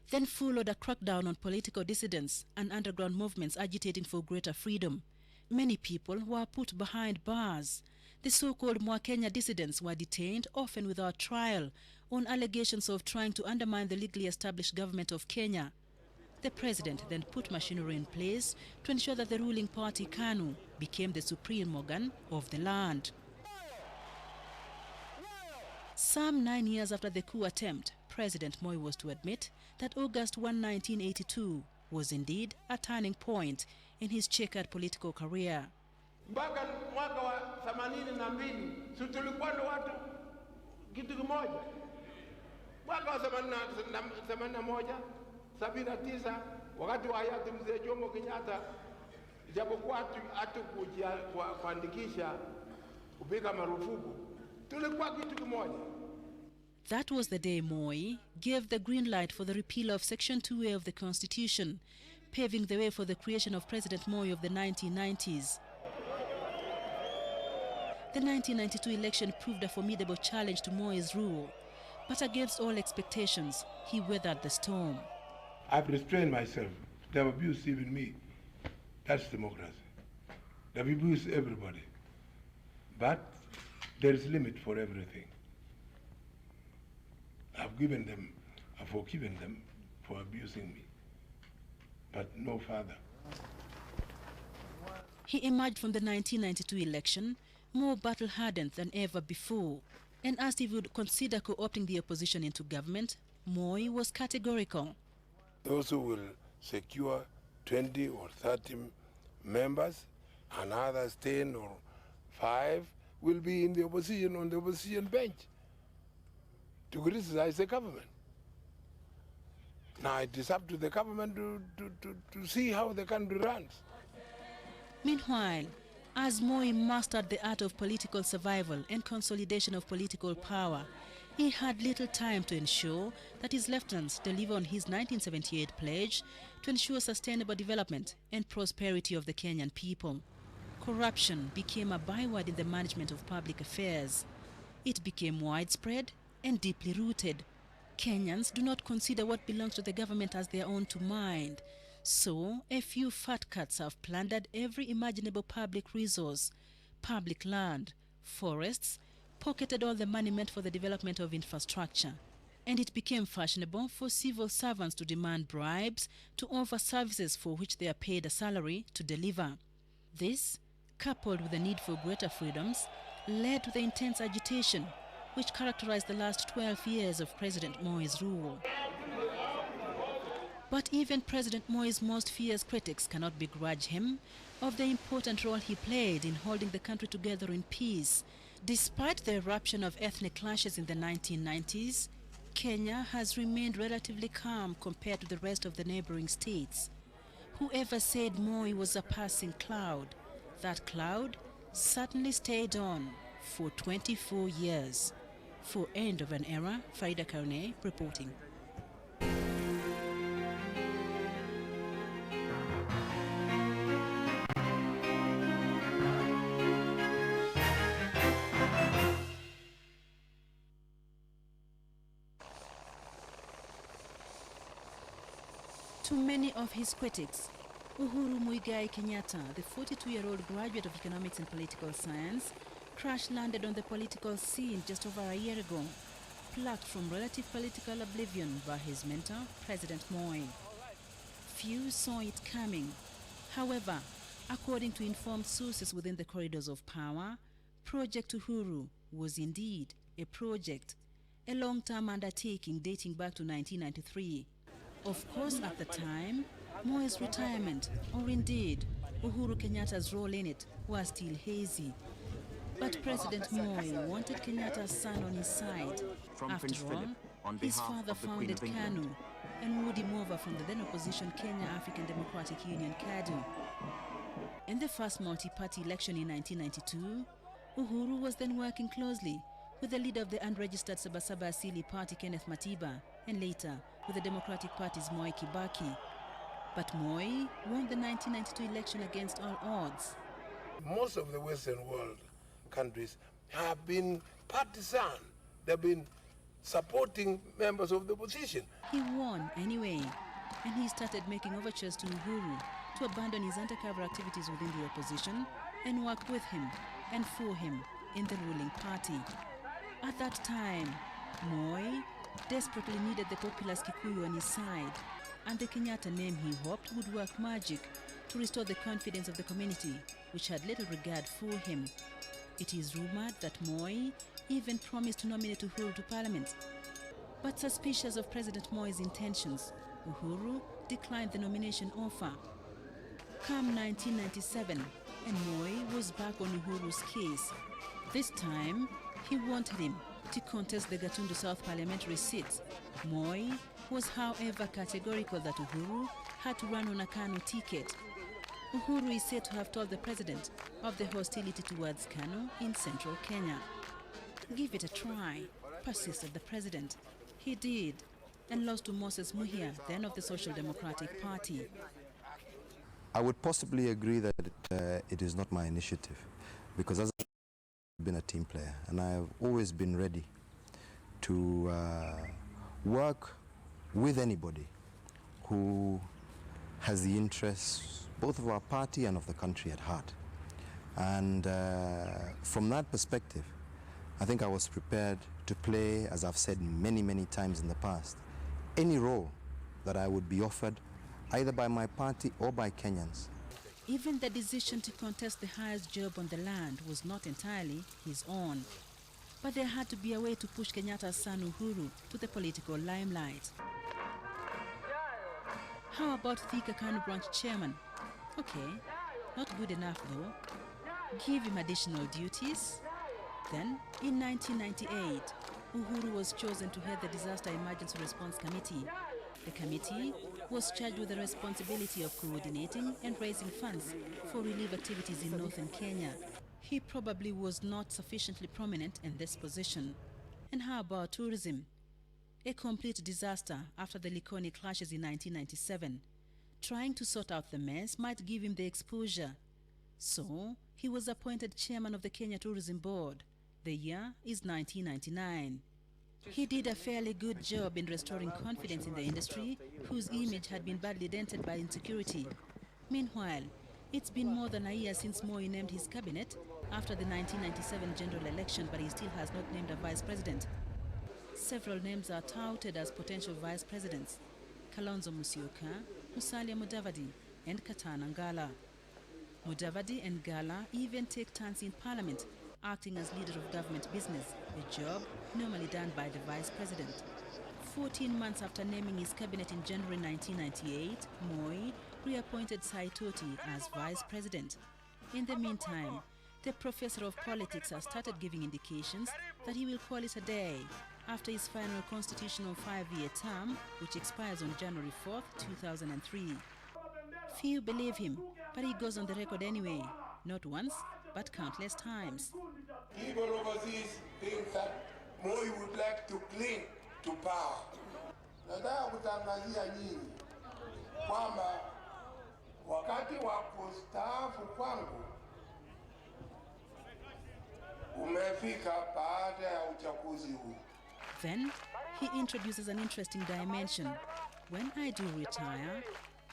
Then followed a crackdown on political dissidents and underground movements agitating for greater freedom. Many people were put behind bars. The so-called Mwakenya dissidents were detained, often without trial, on allegations of trying to undermine the legally established government of Kenya. The president then put machinery in place to ensure that the ruling party, KANU, became the supreme organ of the land. Some 9 years after the coup attempt, President Moi was to admit that August 1, 1982 was indeed a turning point in his checkered political career. Mpaka mwaka wa 82 si tulikuwa na watu kitu kimoja. Mwaka wa 81, 79 wakati wa hayati mzee Jomo Kenyatta, japokuwa hatukujia kuandikisha kupiga marufuku, tulikuwa kitu kimoja. That was the day Moi gave the green light for the repeal of Section 2A of the Constitution, paving the way for the creation of President Moi of the 1990s. The 1992 election proved a formidable challenge to Moi's rule, but against all expectations, he weathered the storm. I've restrained myself. They have abused even me. That's democracy. They have abused everybody. But there is a limit for everything. I've forgiven them for abusing me, but no further. He emerged from the 1992 election more battle-hardened than ever before, and asked if he would consider co-opting the opposition into government. Moi was categorical. Those who will secure 20 or 30 members and others 10 or 5 will be in the opposition on the opposition bench to criticize the government. Now it is up to the government to see how the country runs. Meanwhile, as Moi mastered the art of political survival and consolidation of political power, he had little time to ensure that his lieutenants deliver on his 1978 pledge to ensure sustainable development and prosperity of the Kenyan people. Corruption became a byword in the management of public affairs. It became widespread and deeply rooted. Kenyans do not consider what belongs to the government as their own to mind. So, a few fat cats have plundered every imaginable public resource, public land, forests, pocketed all the money meant for the development of infrastructure. And it became fashionable for civil servants to demand bribes to offer services for which they are paid a salary to deliver. This, coupled with the need for greater freedoms, led to the intense agitation which characterized the last 12 years of President Moi's rule. But even President Moi's most fierce critics cannot begrudge him of the important role he played in holding the country together in peace. Despite the eruption of ethnic clashes in the 1990s, Kenya has remained relatively calm compared to the rest of the neighboring states. Whoever said Moi was a passing cloud, that cloud certainly stayed on for 24 years. For End of an Era, Farida Karne reporting. To many of his critics, Uhuru Muigai Kenyatta, the 42-year-old graduate of economics and political science, crash-landed on the political scene just over a year ago, plucked from relative political oblivion by his mentor, President Moi. Few saw it coming. However, according to informed sources within the corridors of power, Project Uhuru was indeed a project, a long-term undertaking dating back to 1993. Of course, at the time, Moi's retirement, or indeed Uhuru Kenyatta's role in it, was still hazy. But President Moi wanted Kenyatta's son on his side. After all, his father founded KANU and wooed him over from the then opposition Kenya African Democratic Union KADU. In the first multi-party election in 1992, Uhuru was then working closely with the leader of the unregistered Sabasaba Asili Party, Kenneth Matiba, and later with the Democratic Party's Moi Kibaki. But Moi won the 1992 election against all odds. Most of the Western world countries have been partisan. They've been supporting members of the opposition. He won anyway, and he started making overtures to Nuru to abandon his undercover activities within the opposition and work with him and for him in the ruling party. At that time, Moi desperately needed the populous Kikuyu on his side, and the Kenyatta name he hoped would work magic to restore the confidence of the community, which had little regard for him. It is rumored that Moi even promised to nominate Uhuru to parliament. But suspicious of President Moi's intentions, Uhuru declined the nomination offer. Come 1997, and Moi was back on Uhuru's case. This time, he wanted him to contest the Gatundu South parliamentary seat. Moi was, however, categorical that Uhuru had to run on a KANU ticket. Uhuru is said to have told the president of the hostility towards KANU in central Kenya. Give it a try, persisted the president. He did, and lost to Moses Muhia, then of the Social Democratic Party. I would possibly agree that it is not my initiative, because as I've been a team player, and I have always been ready to work with anybody who has the interests both of our party and of the country at heart. And from that perspective, I think I was prepared to play, as I've said many, many times in the past, any role that I would be offered, either by my party or by Kenyans. Even the decision to contest the highest job on the land was not entirely his own. But there had to be a way to push Kenyatta's son Uhuru to the political limelight. How about Thika KANU branch chairman? Okay, not good enough though. Give him additional duties. Then, in 1998, Uhuru was chosen to head the Disaster Emergency Response Committee. The committee was charged with the responsibility of coordinating and raising funds for relief activities in northern Kenya. He probably was not sufficiently prominent in this position. And how about tourism? A complete disaster after the Likoni clashes in 1997. Trying to sort out the mess might give him the exposure. So, he was appointed chairman of the Kenya Tourism Board. The year is 1999. He did a fairly good job in restoring confidence in the industry, whose image had been badly dented by insecurity. Meanwhile, it's been more than a year since Moi named his cabinet after the 1997 general election, but he still has not named a vice president. Several names are touted as potential vice presidents: Kalonzo Musyoka, Musalia Mudavadi, and Katana Ngala. Mudavadi and Ngala even take turns in parliament, acting as leader of government business, a job normally done by the vice president. 14 months after naming his cabinet in January 1998, Moi reappointed Saitoti as vice president. In the meantime, the professor of politics has started giving indications that he will call it a day after his final constitutional 5-year term, which expires on January 4th, 2003. Few believe him, but he goes on the record anyway, not once, but countless times. People overseas think that Moi would like to cling to power. Nataka kutangazia nyinyi kwamba wakati wa kustaafu kwangu umefika baada ya uchaguzi huu. Then, he introduces an interesting dimension. When I do retire,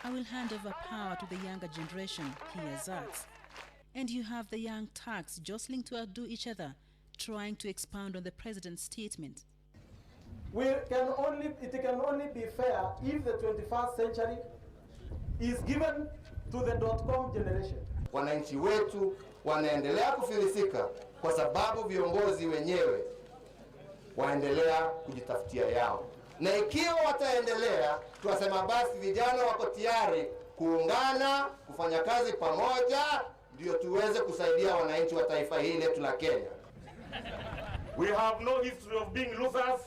I will hand over power to the younger generation, he asserts. And you have the young Turks jostling to outdo each other, trying to expound on the president's statement. It can only be fair if the 21st century is given to the .com generation. Wananchi wetu wanaendelea kufilisika kwa sababu viongozi wenyewe waendelea kujitafutia yao. Na ikiwa wataendelea, tuwasema basi vijana wako tayari kuungana, kufanya kazi pamoja, ndio tuweze kusaidia wananchi wa taifa hili letu la Kenya. We have no history of being losers.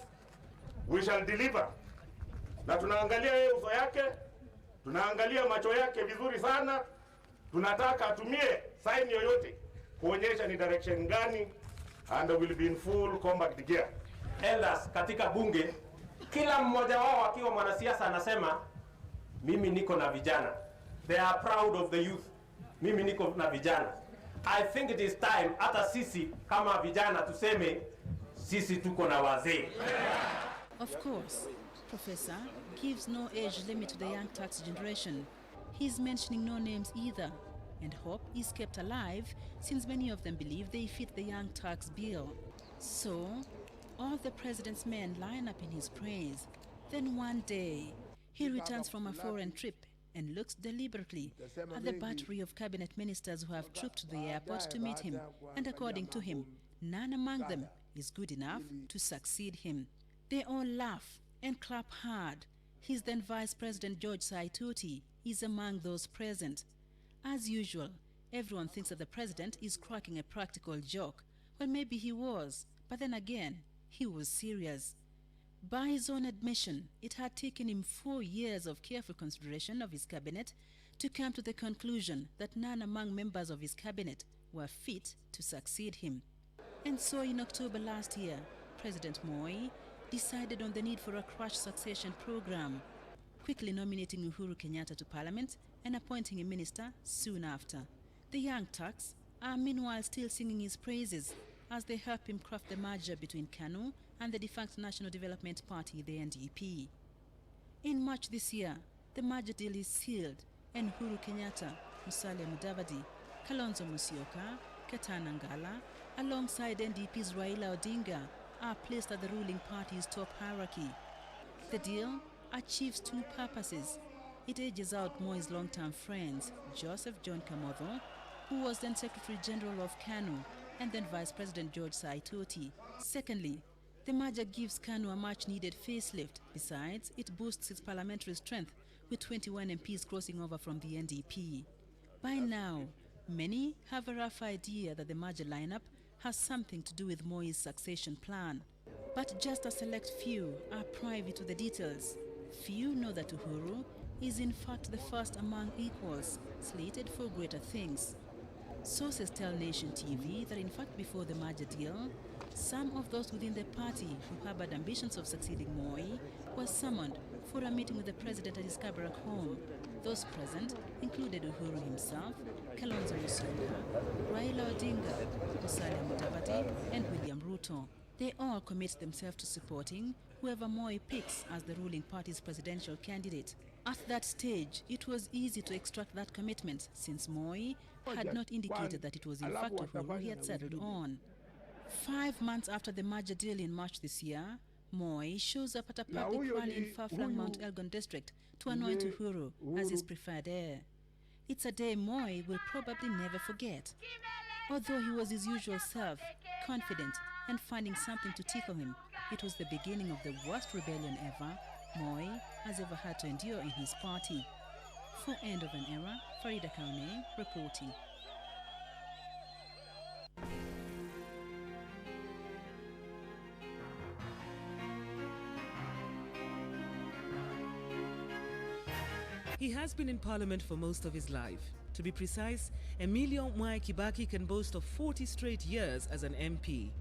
We shall deliver. Na tunaangalia yeye uso yake, tunaangalia macho yake vizuri sana. Tunataka atumie sign yoyote kuonyesha ni direction gani, and will be in full combat gear. Elders katika bunge, kila mmoja wao akiwa mwanasiasa anasema mimi niko na vijana. They are proud of the youth. Mimi niko na vijana. I think it is time hata sisi kama vijana tuseme sisi tuko na wazee. Of course, Professor gives no age limit to the young Turks generation. He's mentioning no names either, and hope is kept alive since many of them believe they fit the young Turks bill. So, all the president's men line up in his praise. Then one day, he returns from a foreign trip and looks deliberately at the battery of cabinet ministers who have trooped to the airport to meet him, and according to him, none among them is good enough to succeed him. They all laugh and clap hard. His then Vice President George Saitoti is among those present. As usual, everyone thinks that the president is cracking a practical joke. Well, maybe he was, but then again, he was serious. By his own admission, it had taken him 4 years of careful consideration of his cabinet to come to the conclusion that none among members of his cabinet were fit to succeed him. And so in October last year, President Moi decided on the need for a crash succession program, quickly nominating Uhuru Kenyatta to parliament and appointing a minister soon after. The Young Turks are meanwhile still singing his praises as they help him craft the merger between KANU and the defunct National Development Party, the NDP. In March this year, the merger deal is sealed and Uhuru Kenyatta, Musalia Mudavadi, Kalonzo Musyoka, Katana Ngala, alongside NDP's Raila Odinga, are placed at the ruling party's top hierarchy. The deal achieves two purposes. It edges out Moi's long-term friends, Joseph John Kamotho, who was then Secretary General of KANU, and then Vice President George Saitoti. Secondly, the merger gives KANU a much-needed facelift. Besides, it boosts its parliamentary strength, with 21 MPs crossing over from the NDP. By now, many have a rough idea that the merger lineup has something to do with Moi's succession plan. But just a select few are privy to the details. Few know that Uhuru is in fact the first among equals, slated for greater things. Sources tell Nation TV that in fact before the merger deal, some of those within the party who harbored ambitions of succeeding Moi were summoned for a meeting with the president at his Kabarak home. Those present included Uhuru himself, Kalonzo Musyoka, Raila Odinga, Musalia Mudavadi, and William Ruto. They all commit themselves to supporting whoever Moi picks as the ruling party's presidential candidate. At that stage, it was easy to extract that commitment since Moi had not indicated that it was in fact Uhuru he had settled on. 5 months after the merger deal in March this year, Moi shows up at a public rally in far-flung Mount Elgon district to anoint Uhuru as his preferred heir. It's a day Moi will probably never forget. Although he was his usual self, confident and finding something to tickle him, it was the beginning of the worst rebellion ever Moi has ever had to endure in his party. For End of an Era, Farida Kaune reporting. He has been in Parliament for most of his life. To be precise, Emilio Mwai Kibaki can boast of 40 straight years as an MP.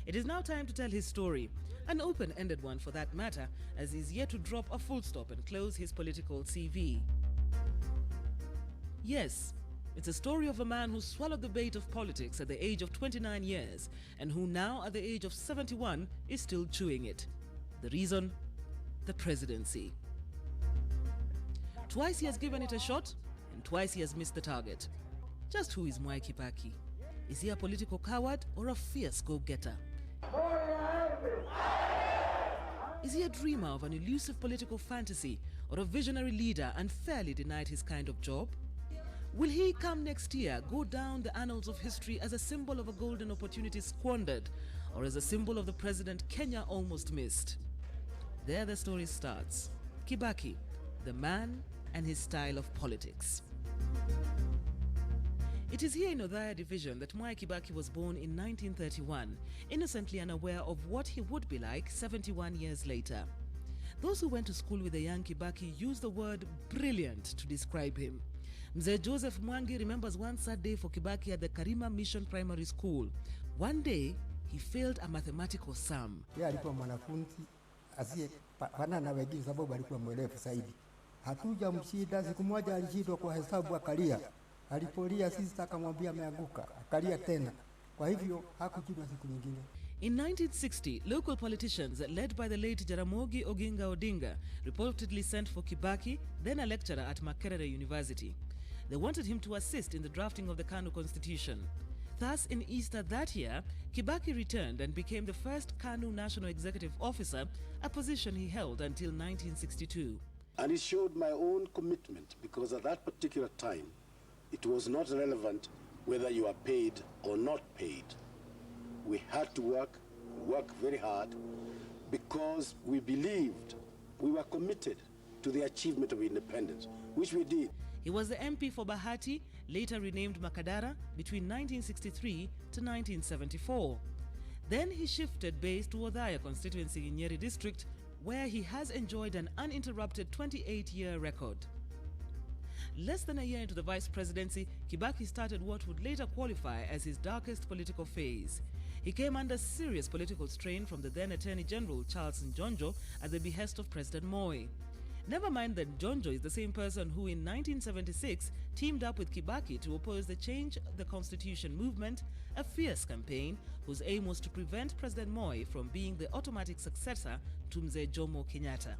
It is now time to tell his story, an open-ended one for that matter, as he's yet to drop a full stop and close his political CV. Yes, it's a story of a man who swallowed the bait of politics at the age of 29 years and who now at the age of 71 is still chewing it. The reason? The presidency. Twice he has given it a shot, and twice he has missed the target. Just who is Mwai Kibaki? Is he a political coward or a fierce go-getter? Is he a dreamer of an elusive political fantasy or a visionary leader unfairly denied his kind of job? Will he come next year go down the annals of history as a symbol of a golden opportunity squandered or as a symbol of the president Kenya almost missed? There the story starts. Kibaki, the man and his style of politics. It is here in Othaya Division that Mwai Kibaki was born in 1931, innocently unaware of what he would be like 71 years later. Those who went to school with the young Kibaki use the word brilliant to describe him. Mzee Joseph Mwangi remembers one sad day for Kibaki at the Karima Mission Primary School. One day, he failed a mathematical sum. Yeye alikuwa mwanafunzi asiyefanana na wengine sababu alikuwa mwerevu zaidi. Hatuja mshida, siku moja alishindwa kwa hesabu akalia. Alipolia sisi akamwambia ameanguka, akalia tena. Kwa hivyo hakujua siku nyingine. In 1960, local politicians led by the late Jaramogi Oginga Odinga reportedly sent for Kibaki, then a lecturer at Makerere University. They wanted him to assist in the drafting of the KANU Constitution. Thus, in Easter that year, Kibaki returned and became the first KANU National Executive Officer, a position he held until 1962. And it showed my own commitment, because at that particular time, it was not relevant whether you are paid or not paid. We had to work very hard, because we believed, we were committed to the achievement of independence, which we did. He was the MP for Bahati, later renamed Makadara, between 1963 to 1974. Then he shifted base to Othaya constituency in Nyeri district, where he has enjoyed an uninterrupted 28-year record. Less than a year into the vice presidency, Kibaki started what would later qualify as his darkest political phase. He came under serious political strain from the then Attorney General Charles Njonjo at the behest of President Moi. Never mind that Njonjo is the same person who in 1976 teamed up with Kibaki to oppose the Change the Constitution movement, a fierce campaign whose aim was to prevent President Moi from being the automatic successor to Mzee Jomo Kenyatta.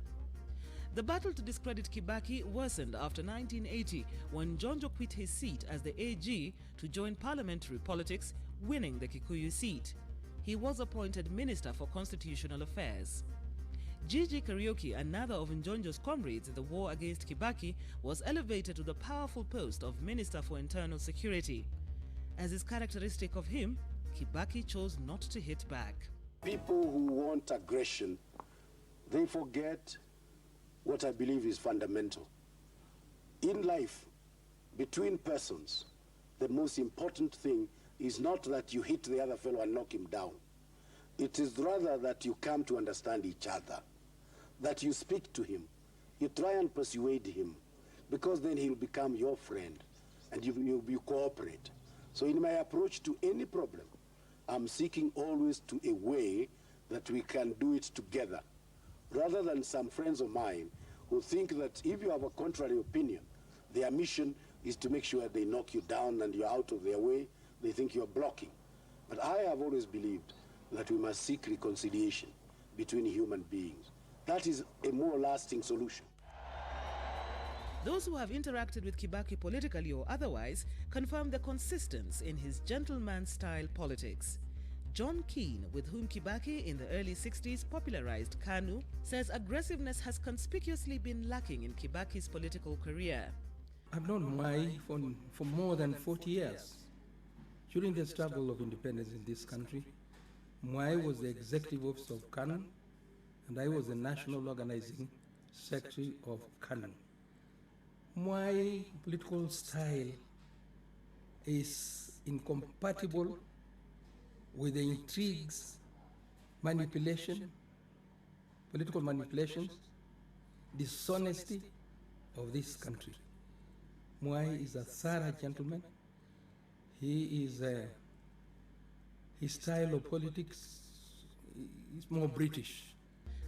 The battle to discredit Kibaki worsened after 1980 when Njonjo quit his seat as the AG to join parliamentary politics, winning the Kikuyu seat. He was appointed Minister for Constitutional Affairs. Gigi Kariuki, another of Njonjo's comrades in the war against Kibaki, was elevated to the powerful post of Minister for Internal Security. As is characteristic of him, Kibaki chose not to hit back. People who want aggression, they forget what I believe is fundamental. In life, between persons, the most important thing is not that you hit the other fellow and knock him down. It is rather that you come to understand each other, that you speak to him, you try and persuade him, because then he'll become your friend and you cooperate. So in my approach to any problem, I'm seeking always to a way that we can do it together, rather than some friends of mine who think that if you have a contrary opinion, their mission is to make sure they knock you down and you're out of their way. They think you're blocking. But I have always believed that we must seek reconciliation between human beings. That is a more lasting solution. Those who have interacted with Kibaki politically or otherwise confirm the consistency in his gentleman-style politics. John Keane, with whom Kibaki in the early 60s popularized KANU, says aggressiveness has conspicuously been lacking in Kibaki's political career. I've known Mai for more than 40 years. During the struggle of independence in this country, Mai was the executive officer of KANU, and I was the national organizing secretary of KANU. My political style is incompatible with the intrigues, manipulation, political manipulations, dishonesty of this country. Moi is a thorough gentleman. His style of politics is more British.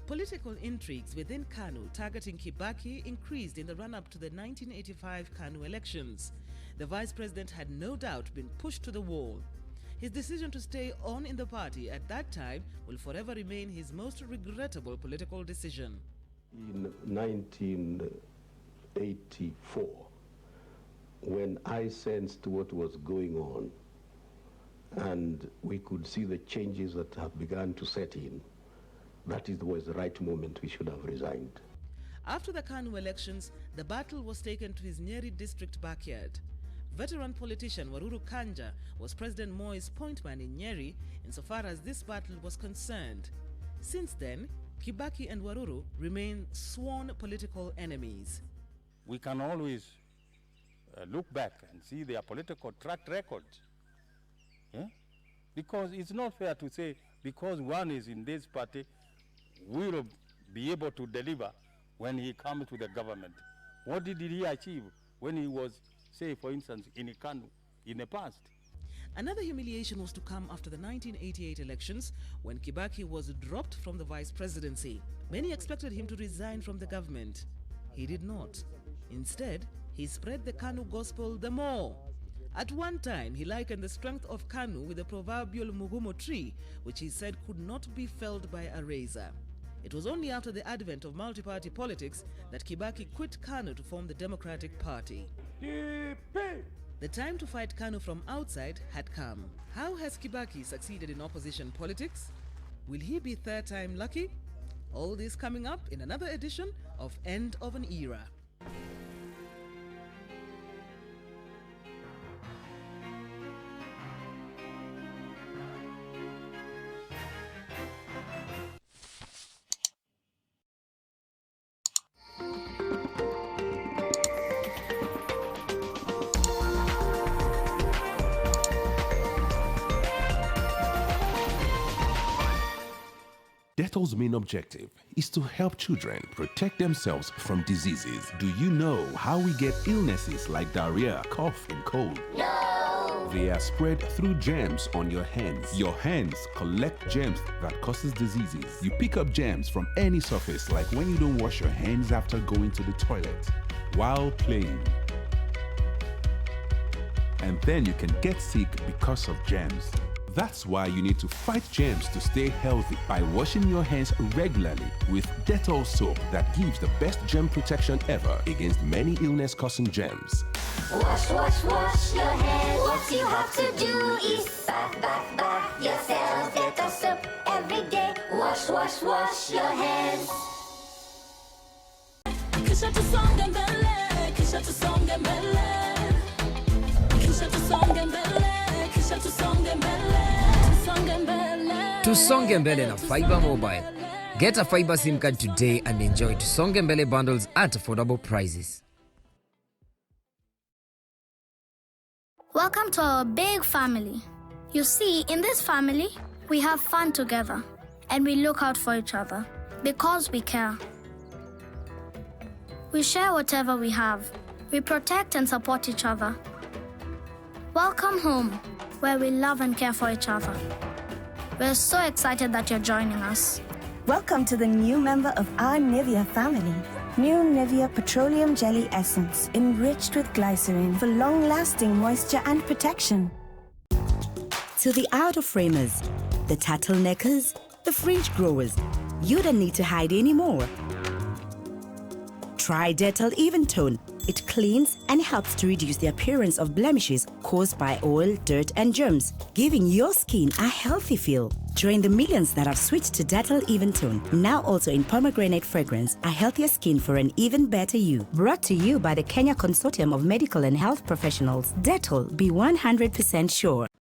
Political intrigues within KANU targeting Kibaki increased in the run-up to the 1985 KANU elections. The vice president had no doubt been pushed to the wall. His decision to stay on in the party at that time will forever remain his most regrettable political decision. In 1984, when I sensed what was going on and we could see the changes that have begun to set in, that was the right moment we should have resigned. After the KANU elections, the battle was taken to his Nyeri district backyard. Veteran politician Waruru Kanja was President Moi's pointman in Nyeri insofar as this battle was concerned. Since then, Kibaki and Waruru remain sworn political enemies. We can always look back and see their political track record. Yeah? Because it's not fair to say because one is in this party, will be able to deliver when he comes to the government. What did he achieve when he was, say, for instance, in KANU in the past? Another humiliation was to come after the 1988 elections when Kibaki was dropped from the vice presidency. Many expected him to resign from the government. He did not. Instead, he spread the KANU gospel the more. At one time, he likened the strength of KANU with the proverbial mugumo tree, which he said could not be felled by a razor. It was only after the advent of multi-party politics that Kibaki quit KANU to form the Democratic Party. The time to fight KANU from outside had come. How has Kibaki succeeded in opposition politics? Will he be third time lucky? All this coming up in another edition of End of an Era. Dettol's main objective is to help children protect themselves from diseases. Do you know how we get illnesses like diarrhea, cough, and cold? No! They are spread through germs on your hands. Your hands collect germs that causes diseases. You pick up germs from any surface, like when you don't wash your hands after going to the toilet, while playing. And then you can get sick because of germs. That's why you need to fight germs to stay healthy by washing your hands regularly with Dettol soap that gives the best germ protection ever against many illness-causing germs. Wash, wash, wash your hands. What you have to do is bath, bath, bath yourself. Dettol soap every day. Wash, wash, wash your hands. Kisha tusonge mbele, kisha tusonge mbele, kisha tusonge mbele, kisha tusonge mbele, tusonge mbele. Tusonge mbele na Fiber Mobile. Get a Fiber SIM card today and enjoy Tusonge mbele bundles at affordable prices. Welcome to our big family. You see, in this family, we have fun together and we look out for each other because we care. We share whatever we have. We protect and support each other. Welcome home, where we love and care for each other. We're so excited that you're joining us. Welcome to the new member of our Nivea family. New Nivea Petroleum Jelly Essence, enriched with glycerin for long-lasting moisture and protection. To the out-of-framers, the turtleneckers, the fringe growers, you don't need to hide anymore. Try Dettol Even Tone. It cleans and helps to reduce the appearance of blemishes caused by oil, dirt, and germs, giving your skin a healthy feel. Join the millions that have switched to Dettol Even Tone, now also in pomegranate fragrance, a healthier skin for an even better you. Brought to you by the Kenya Consortium of Medical and Health Professionals. Dettol, be 100% sure.